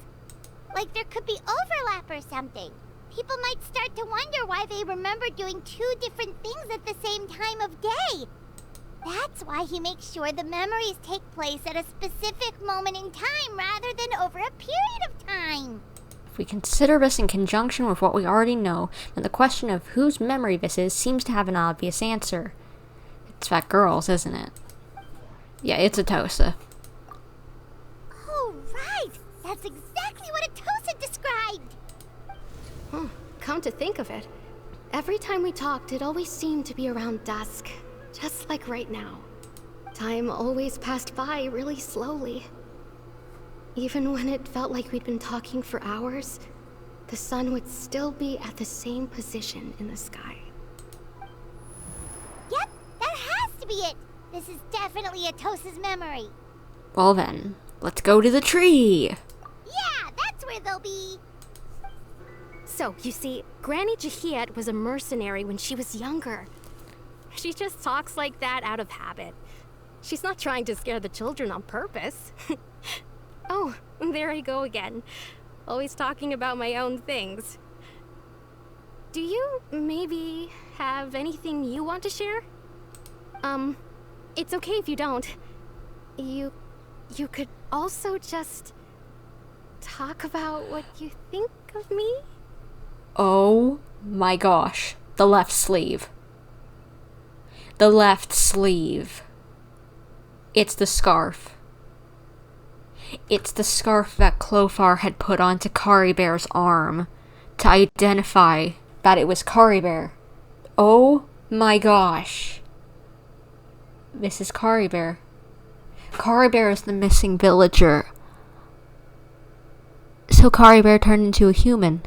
Like there could be overlap or something. People might start to wonder why they remember doing two different things at the same time of day. That's why he makes sure the memories take place at a specific moment in time rather than over a period of time. If we consider this in conjunction with what we already know, then the question of whose memory this is seems to have an obvious answer. It's that girl's, isn't it? Yeah, it's Atosa. Oh, right! That's exactly what Atosa described! Come to think of it, every time we talked, it always seemed to be around dusk. Just like right now. Time always passed by really slowly. Even when it felt like we'd been talking for hours, the sun would still be at the same position in the sky. Yep, that has to be it! This is definitely Atosa's memory. Well then, let's go to the tree! Yeah, that's where they'll be! So, you see, Granny Jahiet was a mercenary when she was younger. She just talks like that out of habit. She's not trying to scare the children on purpose. Oh, there I go again. Always talking about my own things. Do you maybe have anything you want to share? It's okay if you don't. You could also just talk about what you think of me? Oh my gosh. The left sleeve. The left sleeve. It's the scarf. It's the scarf that Clofar had put onto Caribear's arm to identify that it was Caribear. Oh my gosh. This is Caribear. Caribear is the missing villager. So Caribear turned into a human.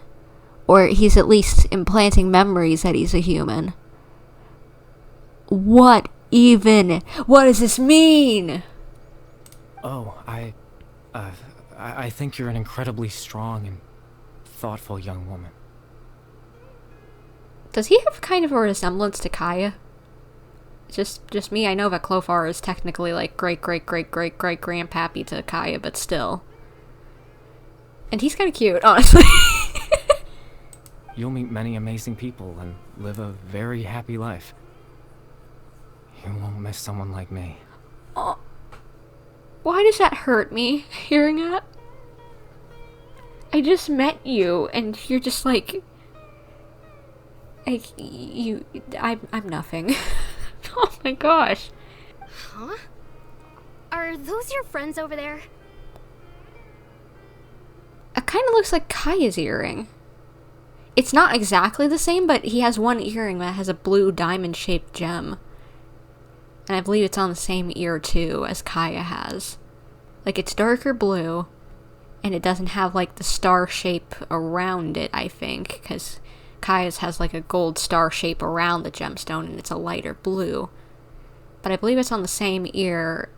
Or he's at least implanting memories that he's a human. What even? What does this mean? Oh, I think you're an incredibly strong and thoughtful young woman. Does he have kind of a resemblance to Kaya? Just me, I know that Clofar is technically like great-great-great-great-great-grandpappy to Kaya, but still. And he's kind of cute, honestly. You'll meet many amazing people and live a very happy life. You won't miss someone like me. Oh. Why does that hurt me, hearing that? I just met you, and you're just like... I'm nothing. Oh my gosh. Huh? Are those your friends over there? It kind of looks like Kaya's earring. It's not exactly the same, but he has one earring that has a blue diamond-shaped gem. And I believe it's on the same ear, too, as Kaya has. Like, it's darker blue, and it doesn't have, like, the star shape around it, I think, because Kaya's has, like, a gold star shape around the gemstone, and it's a lighter blue. But I believe it's on the same ear,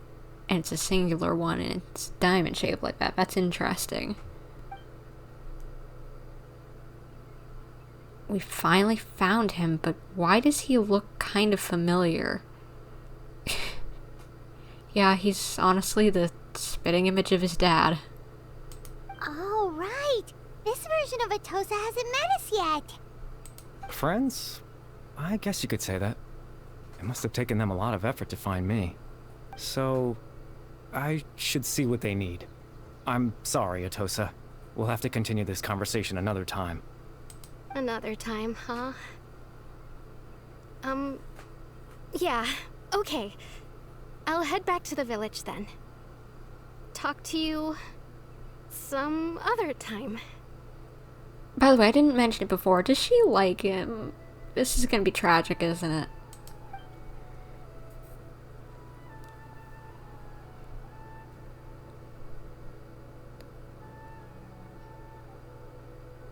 and it's a singular one, and it's diamond-shaped like that. That's interesting. We finally found him, but why does he look kind of familiar? Yeah, he's honestly the Spitting image of his dad. Oh, right. This version of Atosa hasn't met us yet. Friends? I guess you could say that. It must have taken them a lot of effort to find me. So, I should see what they need. I'm sorry, Atosa. We'll have to continue this conversation another time. Another time, huh? Yeah, okay. I'll head back to the village then. Talk to you some other time. By the way, I didn't mention it before. Does she like him? This is gonna be tragic, isn't it?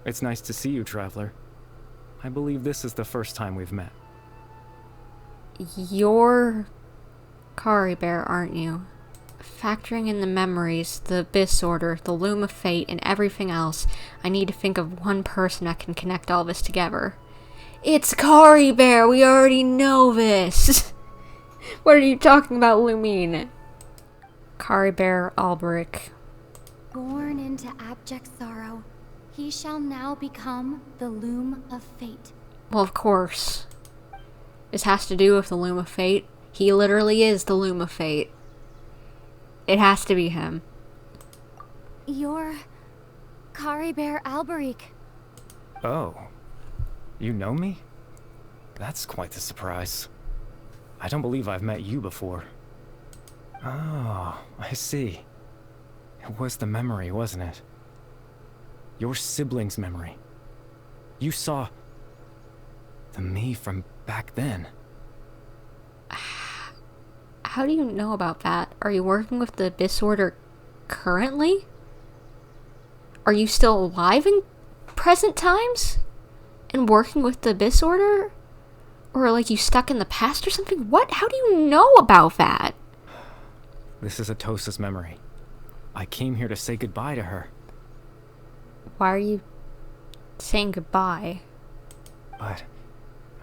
It's nice to see you, Traveler. I believe this is the first time we've met. You're Kari Bear, aren't you? Factoring in the memories, the Abyss Order, the Loom of Fate, and everything else, I need to think of one person that can connect all this together. It's Kari Bear! We already know this! What are you talking about, Lumine? Kari Bear Alberic. Born into abject sorrow, he shall now become the Loom of Fate. Well, of course. This has to do with the Loom of Fate. He literally is the Loom of Fate. It has to be him. You're Kari Bear Alberic. Oh. You know me? That's quite the surprise. I don't believe I've met you before. Oh, I see. It was the memory, wasn't it? Your sibling's memory. You saw the me from back then. How do you know about that? Are you working with the Abyss Order currently? Are you still alive in present times? And working with the Abyss Order? Or like you stuck in the past or something? What? How do you know about that? This is Atosa's memory. I came here to say goodbye to her. Why are you saying goodbye? But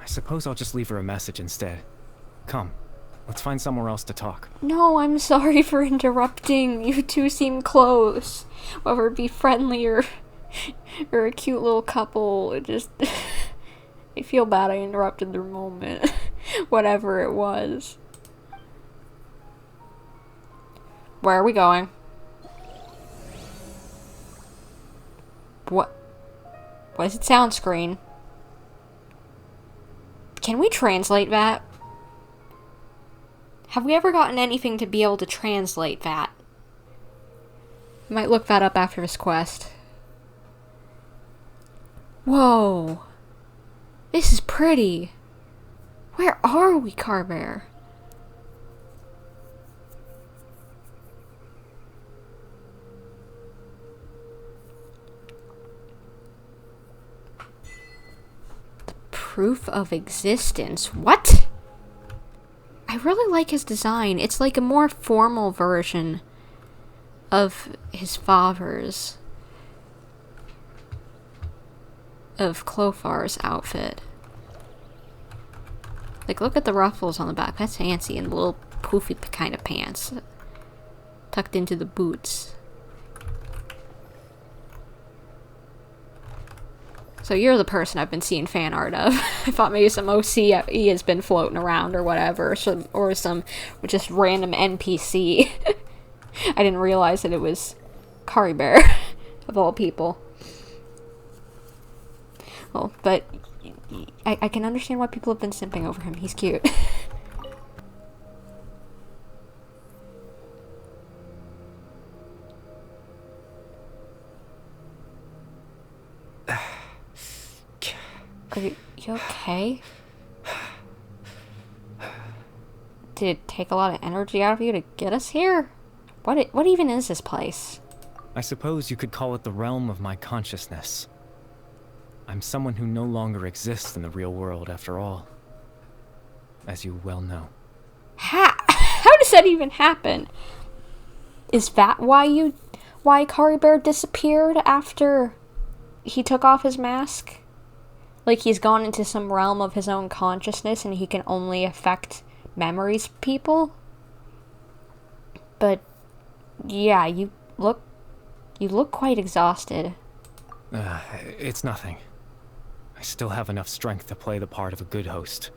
I suppose I'll just leave her a message instead. Come, let's find somewhere else to talk. No, I'm sorry for interrupting. You two seem close. Whether it be friendly or a cute little couple, it just... I feel bad I interrupted their moment. Whatever it was. Where are we going? What is it? Sound screen? Can we translate that? Have we ever gotten anything to be able to translate that? I might look that up after this quest. Whoa. This is pretty. Where are we, Carbear? The proof of existence. What? I really like his design. It's like a more formal version of his father's. Of Clofar's outfit. Like, look at the ruffles on the back. That's fancy. And the little poofy kind of pants. Tucked into the boots. So you're the person I've been seeing fan art of. I thought maybe some OC has been floating around or whatever. Or some just random NPC. I didn't realize that it was Kari Bear. Of all people. Well, but I can understand why people have been simping over him. He's cute. Are you okay? Did it take a lot of energy out of you to get us here? What even is this place? I suppose you could call it the realm of my consciousness. I'm someone who no longer exists in the real world, after all. As you well know. How does that even happen? Is that why Kari Bear disappeared after he took off his mask? Like he's gone into some realm of his own consciousness and he can only affect memories of people? But Yeah, you look quite exhausted. It's nothing. I still have enough strength to play the part of a good host.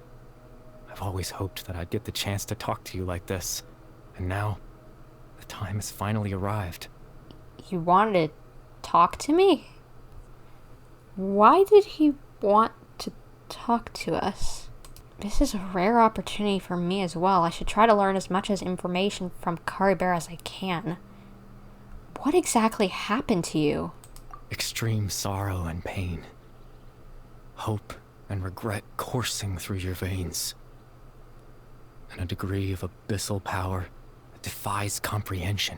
I've always hoped that I'd get the chance to talk to you like this, and now, the time has finally arrived. You wanted to talk to me? Why did he want to talk to us? This is a rare opportunity for me as well. I should try to learn as much as information from Caribert as I can. What exactly happened to you? Extreme sorrow and pain. Hope and regret coursing through your veins. And a degree of abyssal power that defies comprehension.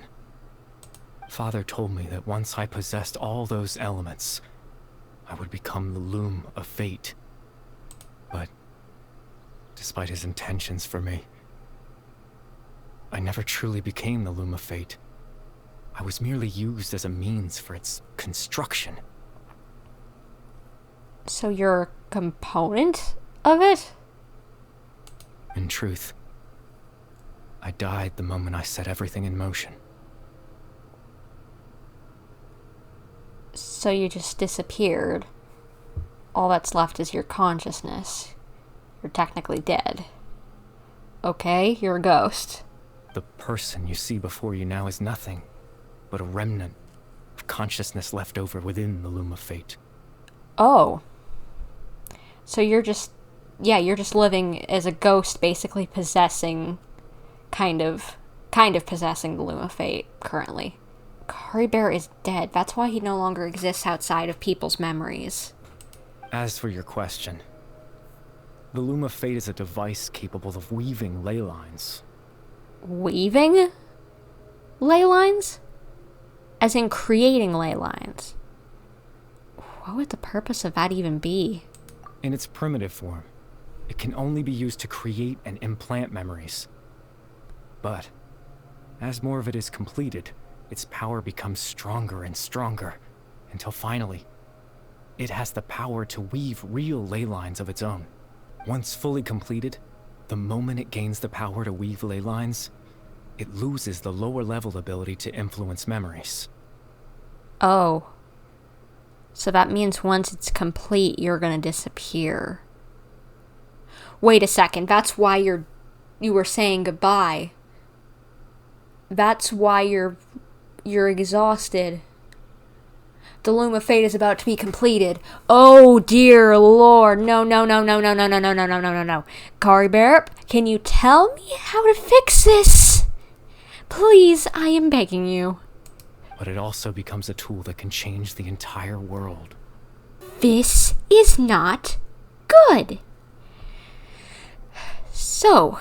Father told me that once I possessed all those elements, I would become the loom of fate. But, despite his intentions for me, I never truly became the loom of fate. I was merely used as a means for its construction. So you're a component of it? In truth, I died the moment I set everything in motion. So you just disappeared. All that's left is your consciousness. You're technically dead. Okay, you're a ghost. The person you see before you now is nothing but a remnant of consciousness left over within the loom of fate. Oh. So you're just living as a ghost, basically possessing, kind of possessing the loom of fate currently. Caribert is dead. That's why he no longer exists outside of people's memories. As for your question, the loom of fate is a device capable of weaving ley lines. Weaving ley lines? As in creating ley lines. What would the purpose of that even be? In its primitive form, it can only be used to create and implant memories. But, as more of it is completed, its power becomes stronger and stronger, until finally, it has the power to weave real ley lines of its own. Once fully completed, the moment it gains the power to weave ley lines, it loses the lower level ability to influence memories. Oh. So that means once it's complete, you're gonna disappear. Wait a second, that's why you were saying goodbye. That's why you're exhausted. The loom of fate is about to be completed. Oh dear lord. No. Caribert, can you tell me how to fix this? Please, I am begging you. But it also becomes a tool that can change the entire world. This is not good. So,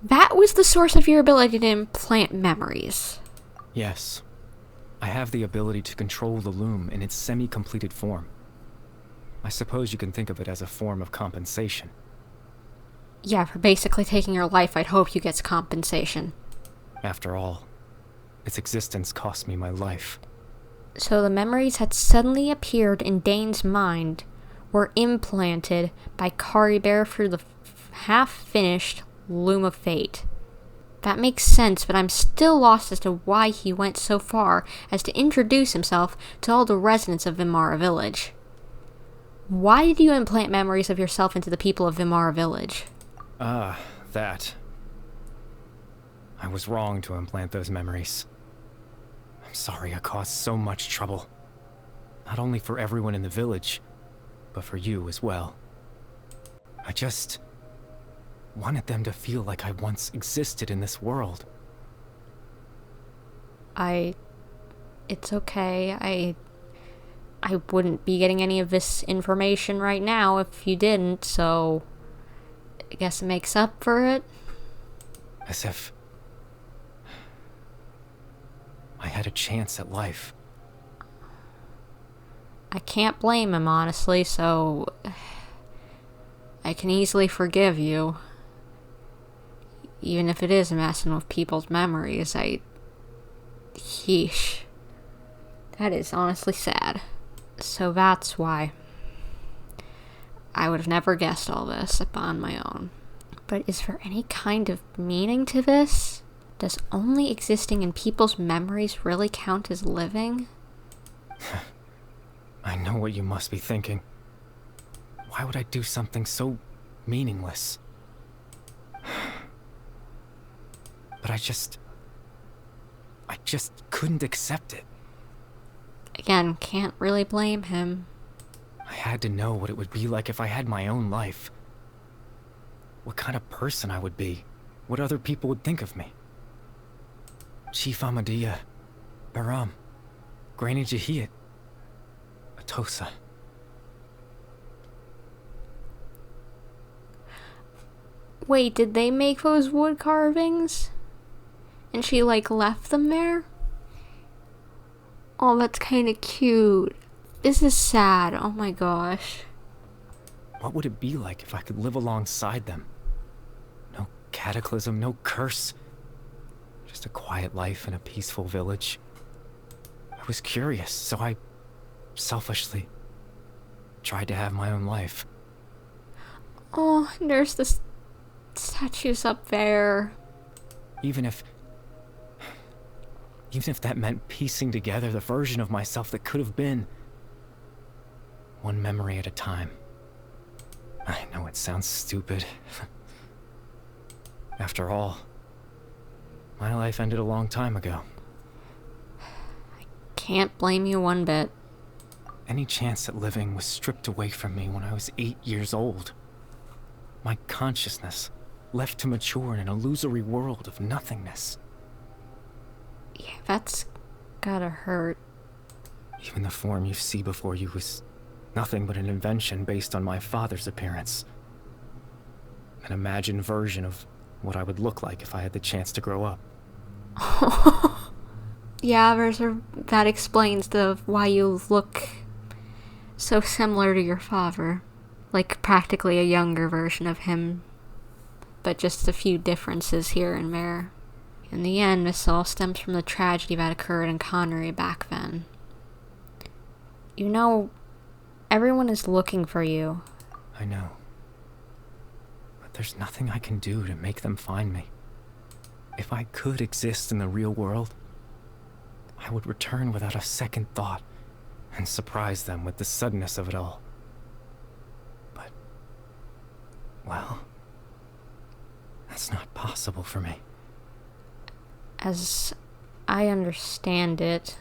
that was the source of your ability to implant memories. Yes. I have the ability to control the loom in its semi-completed form. I suppose you can think of it as a form of compensation. Yeah, for basically taking your life, I'd hope you get compensation. After all, its existence cost me my life. So the memories that suddenly appeared in Dane's mind were implanted by Caribert through the half-finished Loom of Fate. That makes sense, but I'm still lost as to why he went so far as to introduce himself to all the residents of Vimara Village. Why did you implant memories of yourself into the people of Vimara Village? That. I was wrong to implant those memories. I'm sorry I caused so much trouble. Not only for everyone in the village, but for you as well. I just wanted them to feel like I once existed in this world. It's okay. I wouldn't be getting any of this information right now if you didn't, so I guess it makes up for it. As if I had a chance at life. I can't blame him, honestly, so I can easily forgive you. Even if it is messing with people's memories, Yeesh. That is honestly sad. So that's why. I would have never guessed all this upon my own. But is there any kind of meaning to this? Does only existing in people's memories really count as living? I know what you must be thinking. Why would I do something so meaningless? But I just couldn't accept it. Again, can't really blame him. I had to know what it would be like if I had my own life. What kind of person I would be. What other people would think of me. Chief Ahmadiyya, Baram, Granny Jahiyat, Atosa. Wait, did they make those wood carvings? And she, like, left them there? Oh, that's kind of cute. This is sad. Oh my gosh. What would it be like if I could live alongside them? No cataclysm, no curse. Just a quiet life in a peaceful village. I was curious, so I selfishly tried to have my own life. Oh, there's the statues up there. Even if that meant piecing together the version of myself that could have been. One memory at a time. I know it sounds stupid. After all, my life ended a long time ago. Can't blame you one bit. Any chance at living was stripped away from me when I was 8 years old. My consciousness left to mature in an illusory world of nothingness. Yeah, that's gotta hurt. Even the form you see before you was nothing but an invention based on my father's appearance. An imagined version of what I would look like if I had the chance to grow up. Yeah, that explains why you look so similar to your father. Like practically a younger version of him. But just a few differences here and there. In the end, this all stems from the tragedy that occurred in Connery back then. You know, everyone is looking for you. I know. But there's nothing I can do to make them find me. If I could exist in the real world, I would return without a second thought and surprise them with the suddenness of it all. But, well, that's not possible for me. As I understand it,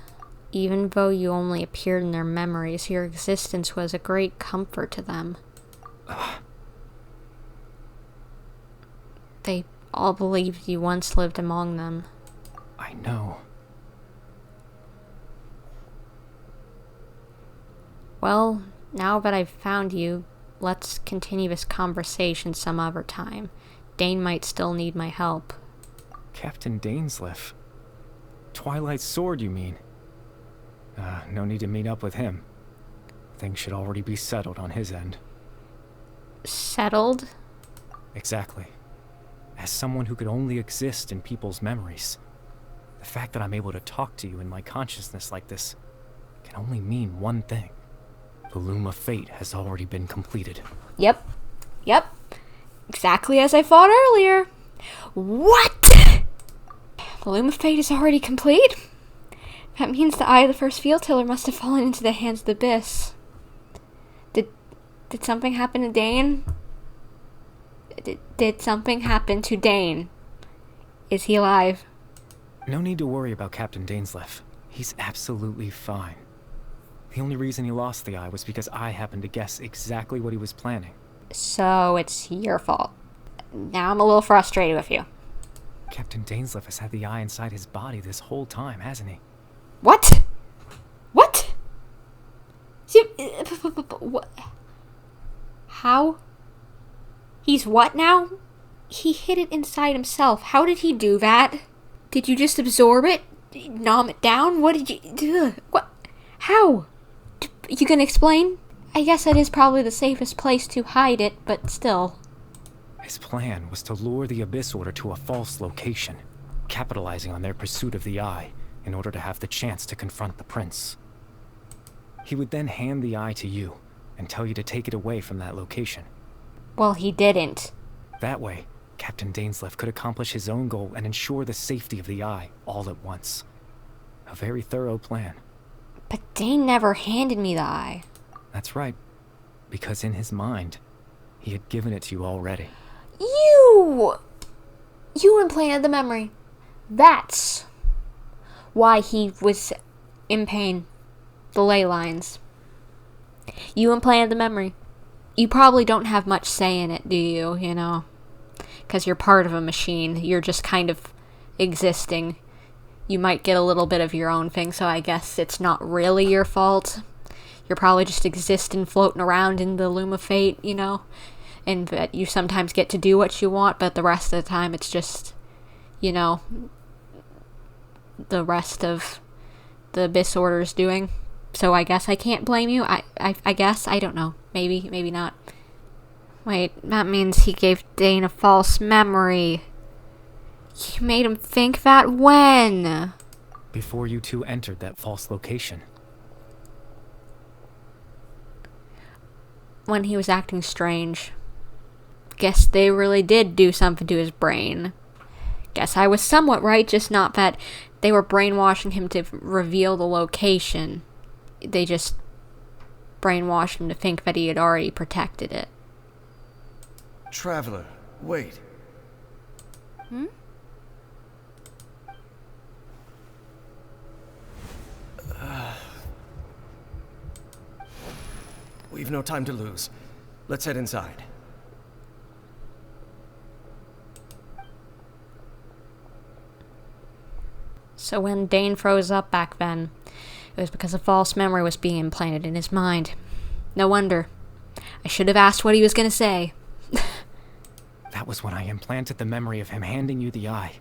even though you only appeared in their memories, your existence was a great comfort to them. They all believed you once lived among them. I know. Well, now that I've found you, let's continue this conversation some other time. Dane might still need my help. Captain Dainsleif. Twilight Sword, you mean? No need to meet up with him. Things should already be settled on his end. Settled? Exactly. As someone who could only exist in people's memories, the fact that I'm able to talk to you in my consciousness like this can only mean one thing. The Loom of Fate has already been completed. Yep. Exactly as I thought earlier. What? The Loom of Fate is already complete? That means the Eye of the First Field Tiller must have fallen into the hands of the Abyss. Did something happen to Dane? Did something happen to Dane? Is he alive? No need to worry about Captain Dainsleif. He's absolutely fine. The only reason he lost the eye was because I happened to guess exactly what he was planning. So it's your fault. Now I'm a little frustrated with you. Captain Dainsleif has had the eye inside his body this whole time, hasn't he? What? What? What? How? He's what now? He hid it inside himself. How did he do that? Did you just absorb it? Nom it down? What did you do? What? How? You can explain? I guess it is probably the safest place to hide it, but still. His plan was to lure the Abyss Order to a false location, capitalizing on their pursuit of the Eye in order to have the chance to confront the Prince. He would then hand the Eye to you and tell you to take it away from that location. Well, he didn't. That way, Captain Dainsleif could accomplish his own goal and ensure the safety of the Eye all at once. A very thorough plan. But Dane never handed me the eye. That's right. Because in his mind, he had given it to you already. You implanted the memory. That's why he was in pain. The ley lines. You implanted the memory. You probably don't have much say in it, do you? You know? Because you're part of a machine. You're just kind of existing. You might get a little bit of your own thing, so I guess it's not really your fault. You're probably just existing, floating around in the loom of fate, you know? And that you sometimes get to do what you want, but the rest of the time it's just, you know, the rest of the Abyss Order's doing. So I guess I can't blame you. I guess. I don't know. Maybe not. Wait, that means he gave Dane a false memory. You made him think that when? Before you two entered that false location. When he was acting strange. Guess they really did do something to his brain. Guess I was somewhat right, just not that they were brainwashing him to reveal the location. They just brainwashed him to think that he had already protected it. Traveler, wait. Hmm? We've no time to lose. Let's head inside. So when Dane froze up back then, it was because a false memory was being implanted in his mind. No wonder. I should have asked what he was going to say. That was when I implanted the memory of him handing you the eye.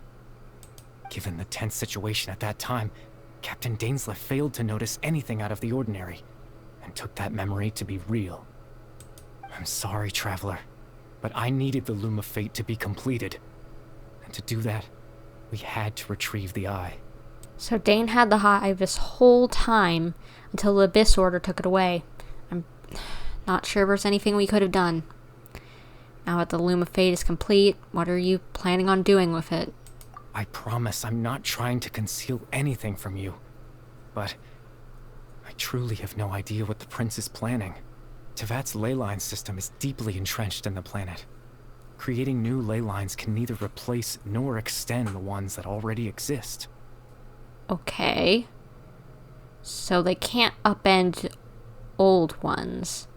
Given the tense situation at that time, Captain Dainsleif failed to notice anything out of the ordinary, and took that memory to be real. I'm sorry, Traveler, but I needed the Loom of Fate to be completed. And to do that, we had to retrieve the eye. So Dane had the hive this whole time until the Abyss Order took it away. I'm not sure there's anything we could have done. Now that the Loom of Fate is complete, what are you planning on doing with it? I promise I'm not trying to conceal anything from you, but I truly have no idea what the Prince is planning. Tevat's ley line system is deeply entrenched in the planet. Creating new ley lines can neither replace nor extend the ones that already exist. Okay. So they can't upend old ones.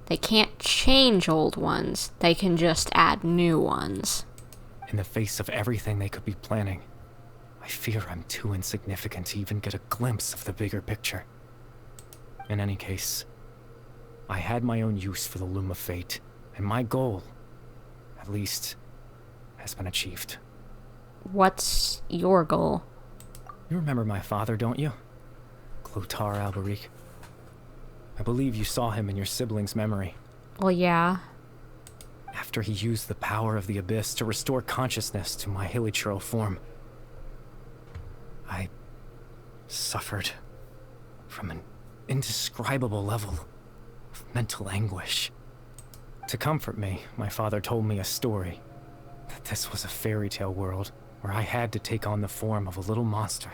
They can't change old ones. They can just add new ones. In the face of everything they could be planning, I fear I'm too insignificant to even get a glimpse of the bigger picture. In any case, I had my own use for the Loom of Fate, and my goal, at least, has been achieved. What's your goal? You remember my father, don't you? Clotar Alberic. I believe you saw him in your sibling's memory. Well, yeah. After he used the power of the Abyss to restore consciousness to my hilichurl form, I suffered from an indescribable level of mental anguish. To comfort me, my father told me a story, that this was a fairy tale world where I had to take on the form of a little monster.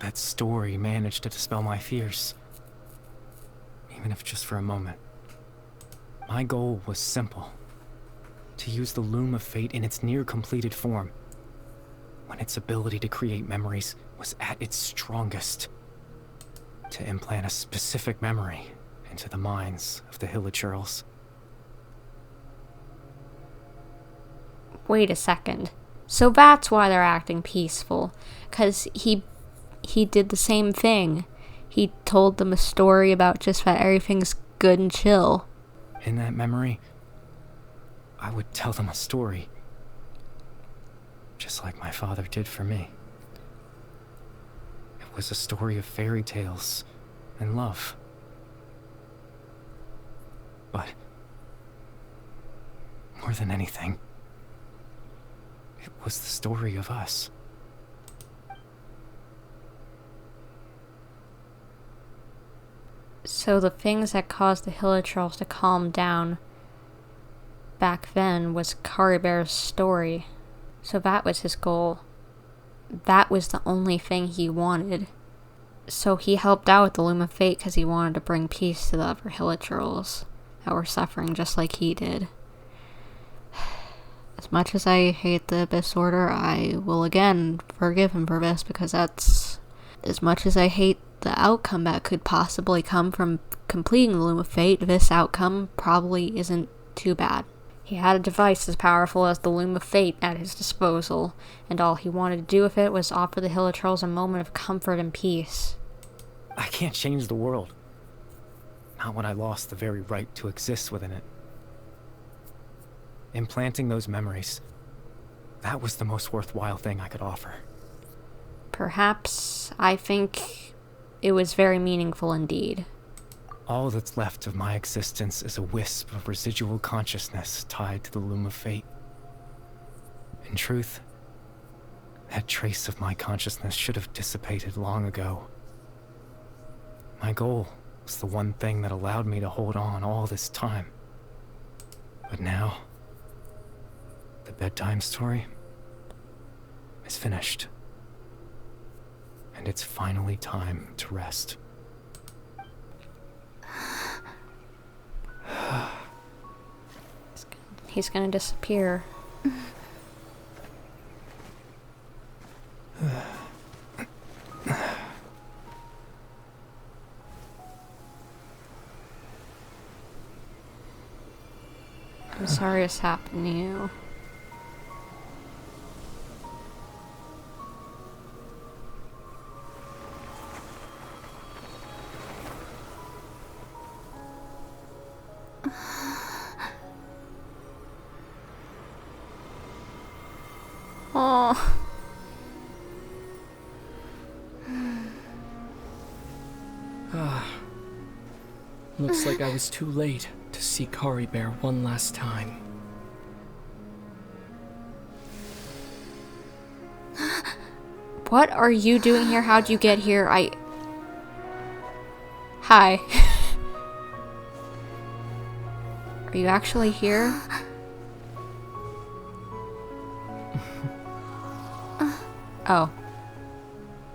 That story managed to dispel my fears, even if just for a moment. My goal was simple: to use the Loom of Fate in its near-completed form, when its ability to create memories was at its strongest, to implant a specific memory into the minds of the hilichurls. Wait a second. So that's why they're acting peaceful. 'Cause he did the same thing. He told them a story about just that everything's good and chill. In that memory, I would tell them a story, just like my father did for me. It was a story of fairy tales and love. But more than anything, it was the story of us. So the things that caused the hilichurls to calm down back then was Caribear's story. So that was his goal. That was the only thing he wanted. So he helped out with the Loom of Fate because he wanted to bring peace to the other Hilichurls that were suffering just like he did. As much as I hate the Abyss Order, I will again forgive him for this, because that's... As much as I hate the outcome that could possibly come from completing the Loom of Fate, this outcome probably isn't too bad. He had a device as powerful as the Loom of Fate at his disposal, and all he wanted to do with it was offer the Hilichurls a moment of comfort and peace. I can't change the world. Not when I lost the very right to exist within it. Implanting those memories, that was the most worthwhile thing I could offer. Perhaps, I think it was very meaningful indeed. All that's left of my existence is a wisp of residual consciousness tied to the Loom of Fate. In truth, that trace of my consciousness should have dissipated long ago. My goal was the one thing that allowed me to hold on all this time. But now, the bedtime story is finished. And it's finally time to rest. He's gonna disappear. I'm sorry this happened to you. Oh. Looks like I was too late to see Caribear one last time. What are you doing here? How'd you get here? Hi. Are you actually here? Oh.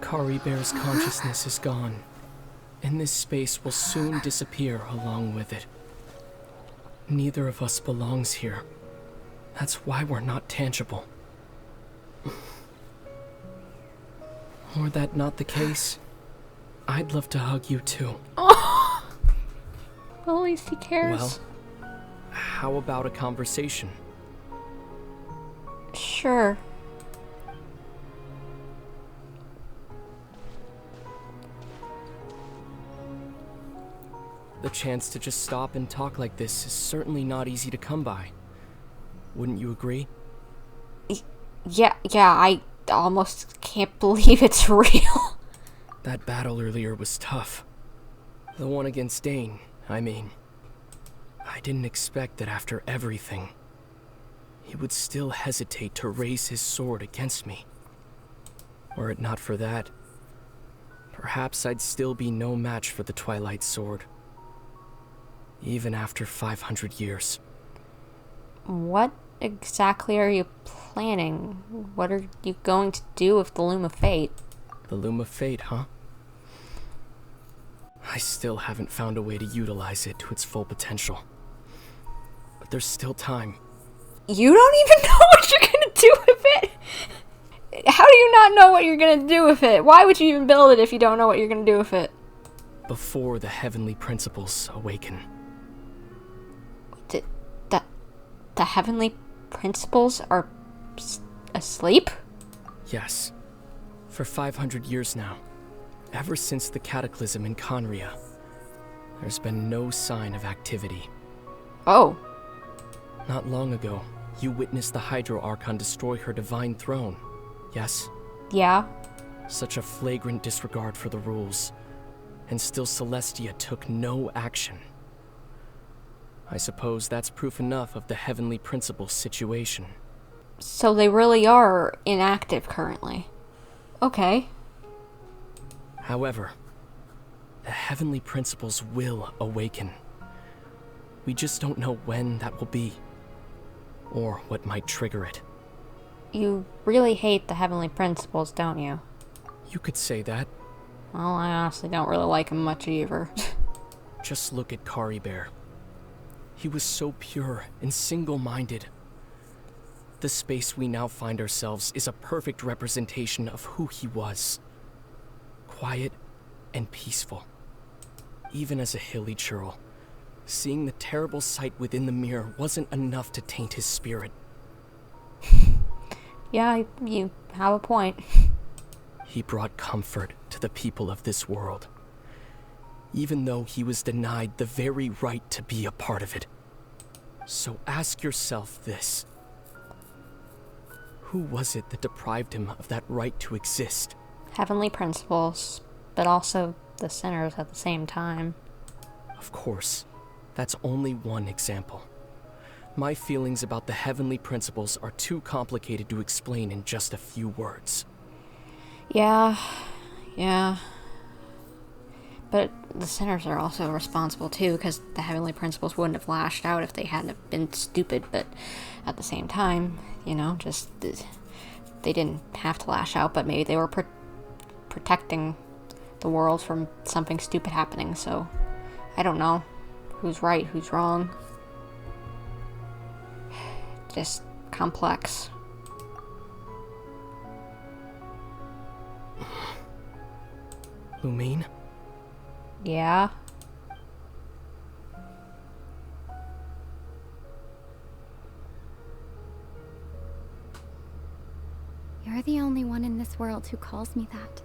Caribear's consciousness is gone, and this space will soon disappear along with it. Neither of us belongs here. That's why we're not tangible. Were that not the case, I'd love to hug you too. Oh. Well, at least he cares. Well, how about a conversation? Sure. The chance to just stop and talk like this is certainly not easy to come by. Wouldn't you agree? Yeah, I almost can't believe it's real. That battle earlier was tough. The one against Dane, I mean. I didn't expect that after everything, he would still hesitate to raise his sword against me. Were it not for that, perhaps I'd still be no match for the Twilight Sword. Even after 500 years. What exactly are you planning? What are you going to do with the Loom of Fate? The Loom of Fate, huh? I still haven't found a way to utilize it to its full potential. But there's still time. You don't even know what you're gonna do with it? How do you not know what you're gonna do with it? Why would you even build it if you don't know what you're gonna do with it? Before the heavenly principles awaken. The heavenly principles are asleep? Yes. For 500 years now, ever since the cataclysm in Conria, there's been no sign of activity. Oh. Not long ago, you witnessed the Hydro Archon destroy her divine throne, yes? Yeah. Such a flagrant disregard for the rules, and still Celestia took no action. I suppose that's proof enough of the Heavenly Principles situation. So they really are inactive currently. Okay. However, the Heavenly Principles will awaken. We just don't know when that will be. or what might trigger it. You really hate the heavenly principles, don't you? You could say that. Well, I honestly don't really like him much either. Just look at Kari Bear. He was so pure and single-minded. The space we now find ourselves is a perfect representation of who he was. Quiet and peaceful. Even as a hilly churl, seeing the terrible sight within the mirror wasn't enough to taint his spirit. Yeah, you have a point. He brought comfort to the people of this world, even though he was denied the very right to be a part of it. So ask yourself this. Who was it that deprived him of that right to exist? Heavenly principles, but also the sinners at the same time. Of course, that's only one example. My feelings about the heavenly principles are too complicated to explain in just a few words. Yeah. But the sinners are also responsible too, because the heavenly principles wouldn't have lashed out if they hadn't been stupid, but at the same time, you know, just they didn't have to lash out, but maybe they were protecting the world from something stupid happening, so I don't know who's right, who's wrong. Just complex. Lumine? Yeah? You're the only one in this world who calls me that.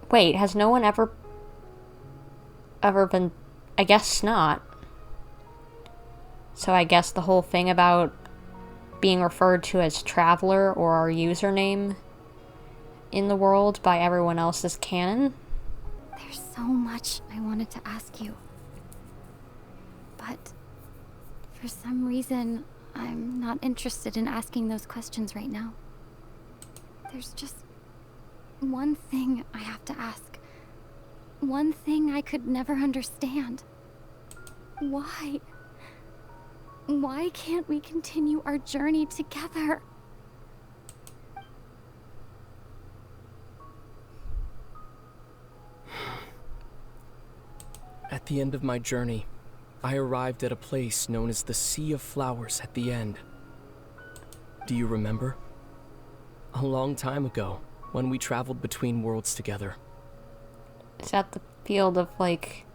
Wait, has no one ever been... I guess not. So I guess the whole thing about being referred to as Traveler or our username in the world by everyone else is canon? There's so much I wanted to ask you. But for some reason, I'm not interested in asking those questions right now. There's just one thing I have to ask. One thing I could never understand. Why? Why can't we continue our journey together? At the end of my journey, I arrived at a place known as the Sea of Flowers at the end. Do you remember? A long time ago, when we traveled between worlds together. Is that the field of, like,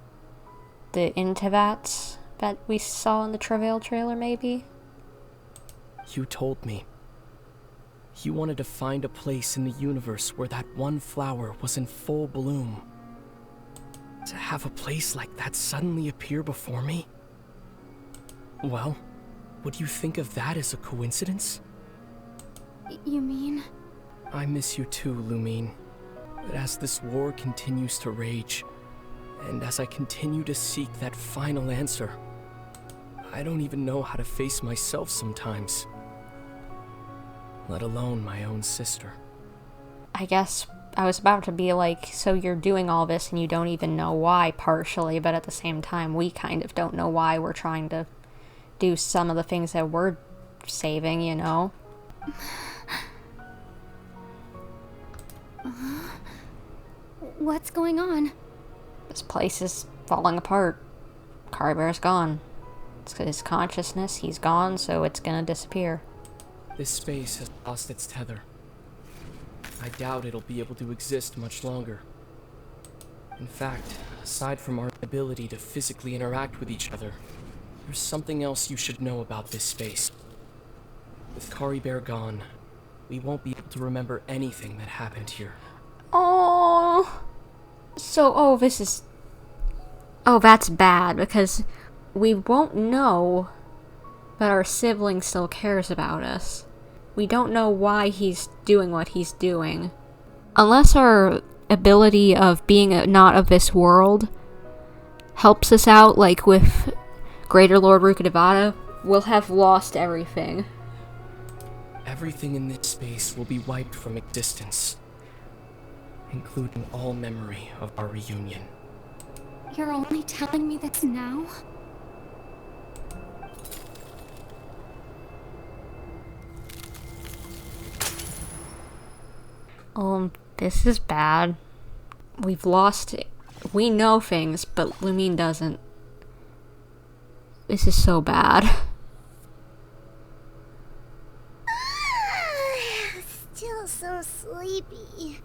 the Intevats that we saw in the Travail trailer, maybe? You told me. You wanted to find a place in the universe where that one flower was in full bloom. To have a place like that suddenly appear before me? Well, would you think of that as a coincidence? You mean? I miss you too, Lumine. But as this war continues to rage, and as I continue to seek that final answer, I don't even know how to face myself sometimes. Let alone my own sister. I guess I was about to be like, so you're doing all this and you don't even know why, partially, but at the same time, we kind of don't know why we're trying to do some of the things that we're saving, you know? What's going on? This place is falling apart. Carbear's gone. It's his consciousness, he's gone, so it's gonna disappear. This space has lost its tether. I doubt it'll be able to exist much longer. In fact, aside from our ability to physically interact with each other, there's something else you should know about this space. With Kari Bear gone, we won't be able to remember anything that happened here. Oh, so, this is... Oh, that's bad, because we won't know, but our sibling still cares about us. We don't know why he's doing what he's doing. Unless our ability of being not of this world helps us out, like with Greater Lord Rukkhadevata, we'll have lost everything. Everything in this space will be wiped from existence, including all memory of our reunion. You're only telling me this now? This is bad. We've lost it. We know things, but Lumine doesn't. This is so bad. Still so sleepy.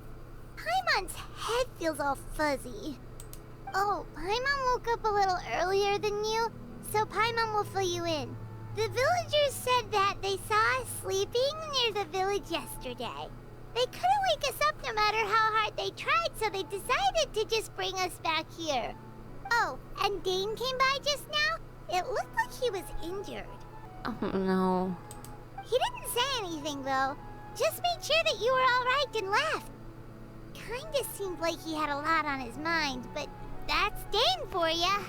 Paimon's head feels all fuzzy. Oh, Paimon woke up a little earlier than you, so Paimon will fill you in. The villagers said that they saw us sleeping near the village yesterday. They couldn't wake us up no matter how hard they tried, so they decided to just bring us back here. Oh, and Dane came by just now? It looked like he was injured. Oh no. He didn't say anything, though. Just made sure that you were alright and left. Kinda seemed like he had a lot on his mind, but that's Dane for ya.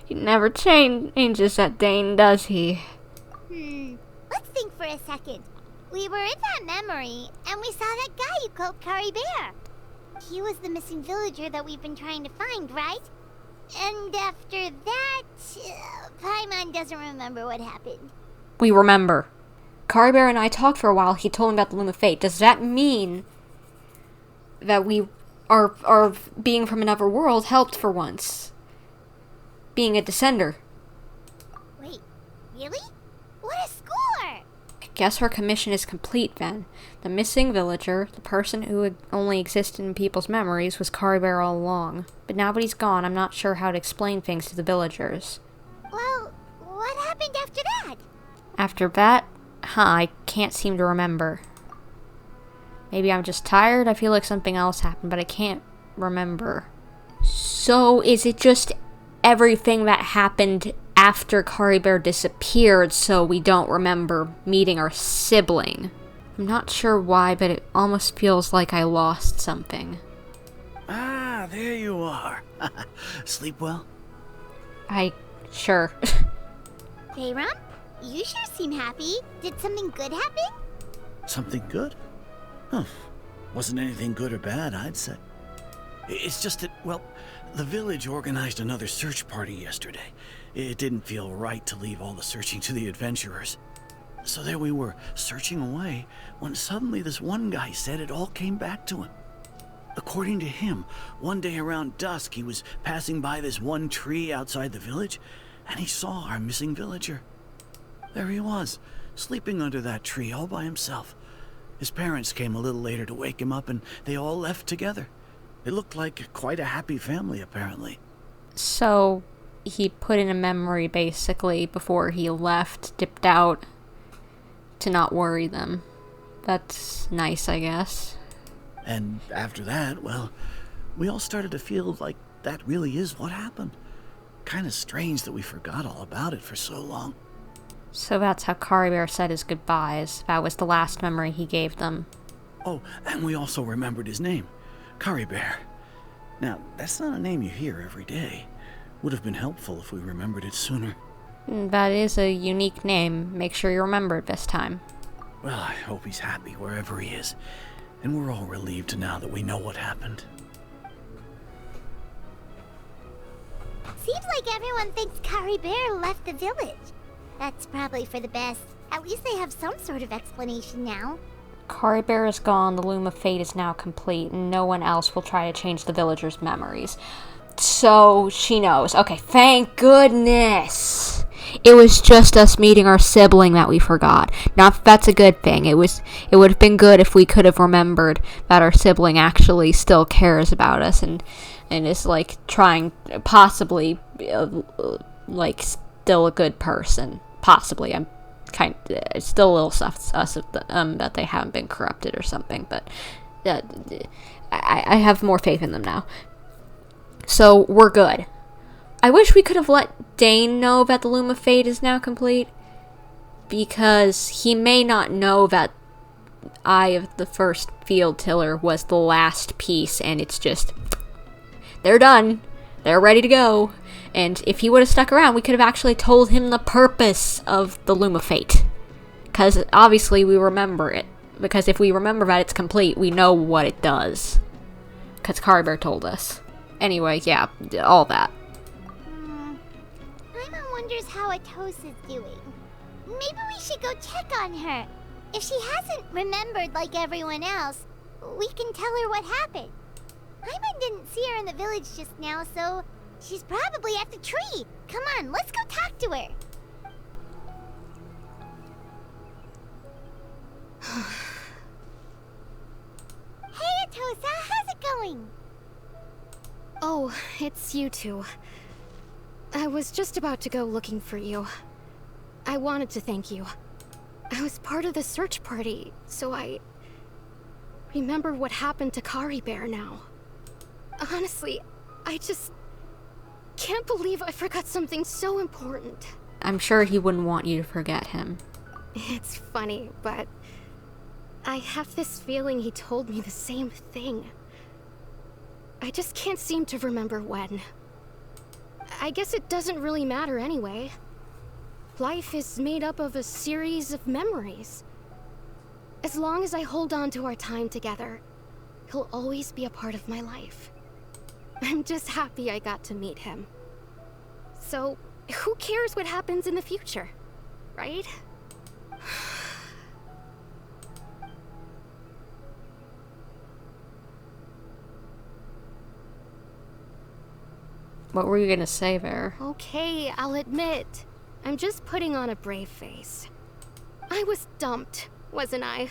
He never changes that Dane, does he? Let's think for a second. We were in that memory, and we saw that guy you called Kari Bear. He was the missing villager that we've been trying to find, right? And after that, Paimon doesn't remember what happened. We remember. Kari Bear and I talked for a while. He told him about the Loom of Fate. Does that mean that we are being from another world helped for once? Being a descender. Wait, really? What a score! I guess her commission is complete then. The missing villager, the person who had only existed in people's memories, was Kari Bear all along. But now that he's gone, I'm not sure how to explain things to the villagers. Well, what happened after that? After that? I can't seem to remember. Maybe I'm just tired. I feel like something else happened, but I can't remember. So, is it just everything that happened after Kari Bear disappeared so we don't remember meeting our sibling? I'm not sure why, but it almost feels like I lost something. Ah, there you are. Sleep well? Sure. Bayram, you sure seem happy. Did something good happen? Something good? Huh. Wasn't anything good or bad, I'd say. It's just that, well, the village organized another search party yesterday. It didn't feel right to leave all the searching to the adventurers. So there we were, searching away, when suddenly this one guy said it all came back to him. According to him, one day around dusk, he was passing by this one tree outside the village, and he saw our missing villager. There he was, sleeping under that tree all by himself. His parents came a little later to wake him up, and they all left together. It looked like quite a happy family, apparently. So, he put in a memory, basically, before he left, dipped out, to not worry them. That's nice, I guess. And after that, well, we all started to feel like that really is what happened. Kind of strange that we forgot all about it for so long. So that's how Kari Bear said his goodbyes. That was the last memory he gave them. Oh, and we also remembered his name, Kari Bear. Now, that's not a name you hear every day. Would have been helpful if we remembered it sooner. That is a unique name. Make sure you remember it this time. Well, I hope he's happy wherever he is. And we're all relieved now that we know what happened. Seems like everyone thinks Kari Bear left the village. That's probably for the best. At least they have some sort of explanation now. Kari Bear is gone, the Loom of Fate is now complete, and no one else will try to change the villagers' memories. So, she knows. Okay, thank goodness! It was just us meeting our sibling that we forgot. Now, that's a good thing. It would have been good if we could have remembered that our sibling actually still cares about us and is, like, trying, possibly, like, still a good person. Possibly. I'm still a little sus that they haven't been corrupted or something, but I have more faith in them now. So, we're good. I wish we could have let Dane know that the Loom of Fate is now complete, because he may not know that Eye of the First Field Tiller was the last piece, and it's just, they're done. They're ready to go. And if he would have stuck around, we could have actually told him the purpose of the Loom of Fate. Because obviously we remember it. Because if we remember that it's complete, we know what it does. Because Kari Bear told us. Anyway, yeah, all that. Paimon wonders how Atos is doing. Maybe we should go check on her. If she hasn't remembered like everyone else, we can tell her what happened. Paimon didn't see her in the village just now, so she's probably at the tree. Come on, let's go talk to her. Hey, Atosa, how's it going? Oh, it's you two. I was just about to go looking for you. I wanted to thank you. I was part of the search party, so I remember what happened to Kari Bear now. Honestly, I just can't believe I forgot something so important. I'm sure he wouldn't want you to forget him. It's funny, but I have this feeling he told me the same thing. I just can't seem to remember when. I guess it doesn't really matter anyway. Life is made up of a series of memories. As long as I hold on to our time together, he'll always be a part of my life. I'm just happy I got to meet him. So, who cares what happens in the future, right? What were you gonna say there? Okay, I'll admit. I'm just putting on a brave face. I was dumped, wasn't I?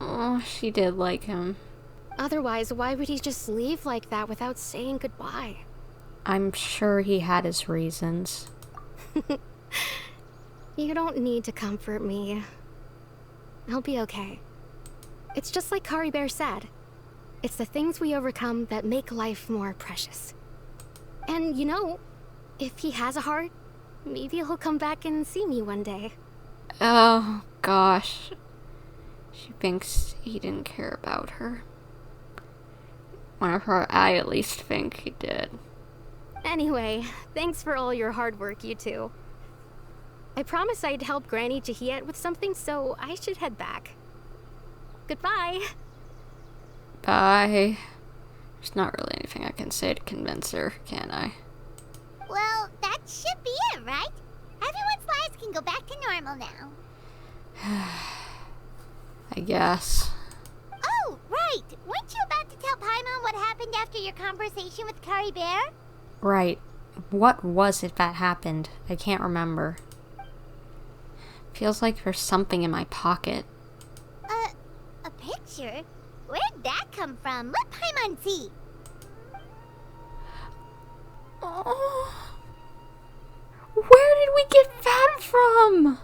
Oh, she did like him. Otherwise, why would he just leave like that without saying goodbye? I'm sure he had his reasons. You don't need to comfort me. I'll be okay. It's just like Kari Bear said. It's the things we overcome that make life more precious. And you know, if he has a heart, maybe he'll come back and see me one day. Oh, gosh. She thinks he didn't care about her. Whenever I at least think he did. Anyway, thanks for all your hard work, you two. I promised I'd help Granny Jahiet with something, so I should head back. Goodbye. Bye. There's not really anything I can say to convince her, can I? Well, that should be it, right? Everyone's lives can go back to normal now. I guess. Oh, right! Weren't you about to tell Paimon what happened after your conversation with Kari Bear? Right. What was it that happened? I can't remember. Feels like there's something in my pocket. A picture? Where'd that come from? Let Paimon see. Oh. Where did we get that from?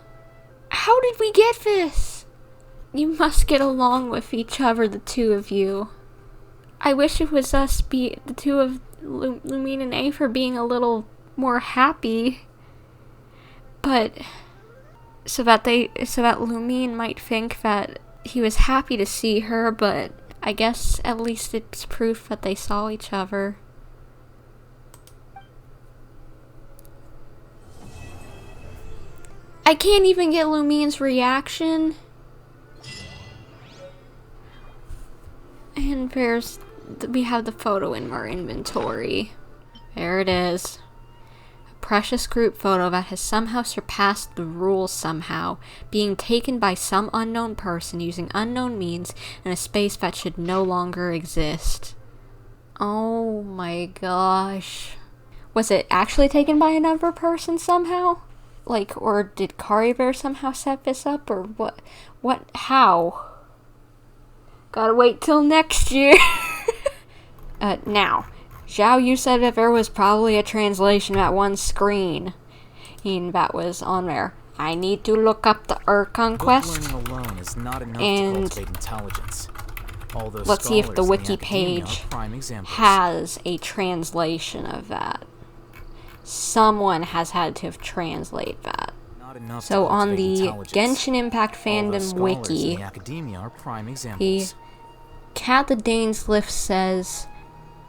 How did we get this? You must get along with each other, the two of you. I wish it was us, the two of Lumine and Aether being a little more happy. But so that Lumine might think that he was happy to see her, but I guess at least it's proof that they saw each other. I can't even get Lumine's reaction. And we have the photo in our inventory. There it is. A precious group photo that has somehow surpassed the rules somehow, being taken by some unknown person using unknown means in a space that should no longer exist. Oh my gosh. Was it actually taken by another person somehow? Like, or did Kari Bear somehow set this up, or what, how? Gotta wait till next year. Now, Zhao, you said that there was probably a translation at one screen that was on there. I need to look up the Conquest. Book learning alone is not enough and to cultivate intelligence. Although let's see if the scholars wiki in academia page are prime examples. has a translation of that. Someone has had to have translated that. Not enough So to on cultivate the intelligence. Genshin Impact Although fandom scholars wiki, in the academia are prime the examples. Cat the Dainsleif says,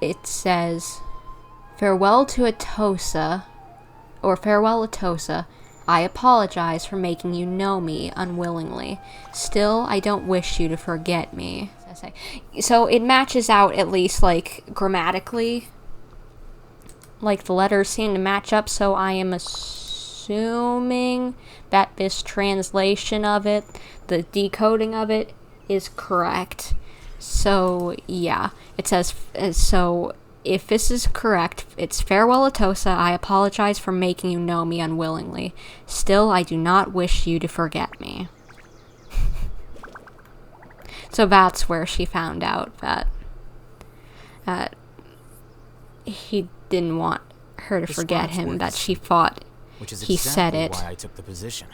it says, farewell to Atosa, or farewell Atosa, I apologize for making you know me unwillingly. Still, I don't wish you to forget me. So it matches out at least, like, grammatically. Like, the letters seem to match up, so I am assuming that this translation of it, the decoding of it, is correct. So, yeah. It says, so, if this is correct, it's farewell, Atosa. I apologize for making you know me unwillingly. Still, I do not wish you to forget me. So that's where she found out that he didn't want her to forget him, that she thought which is he said exactly it. why I took the position.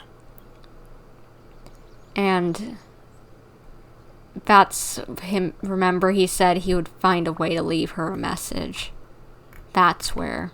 And that's him. Remember, he said he would find a way to leave her a message. That's where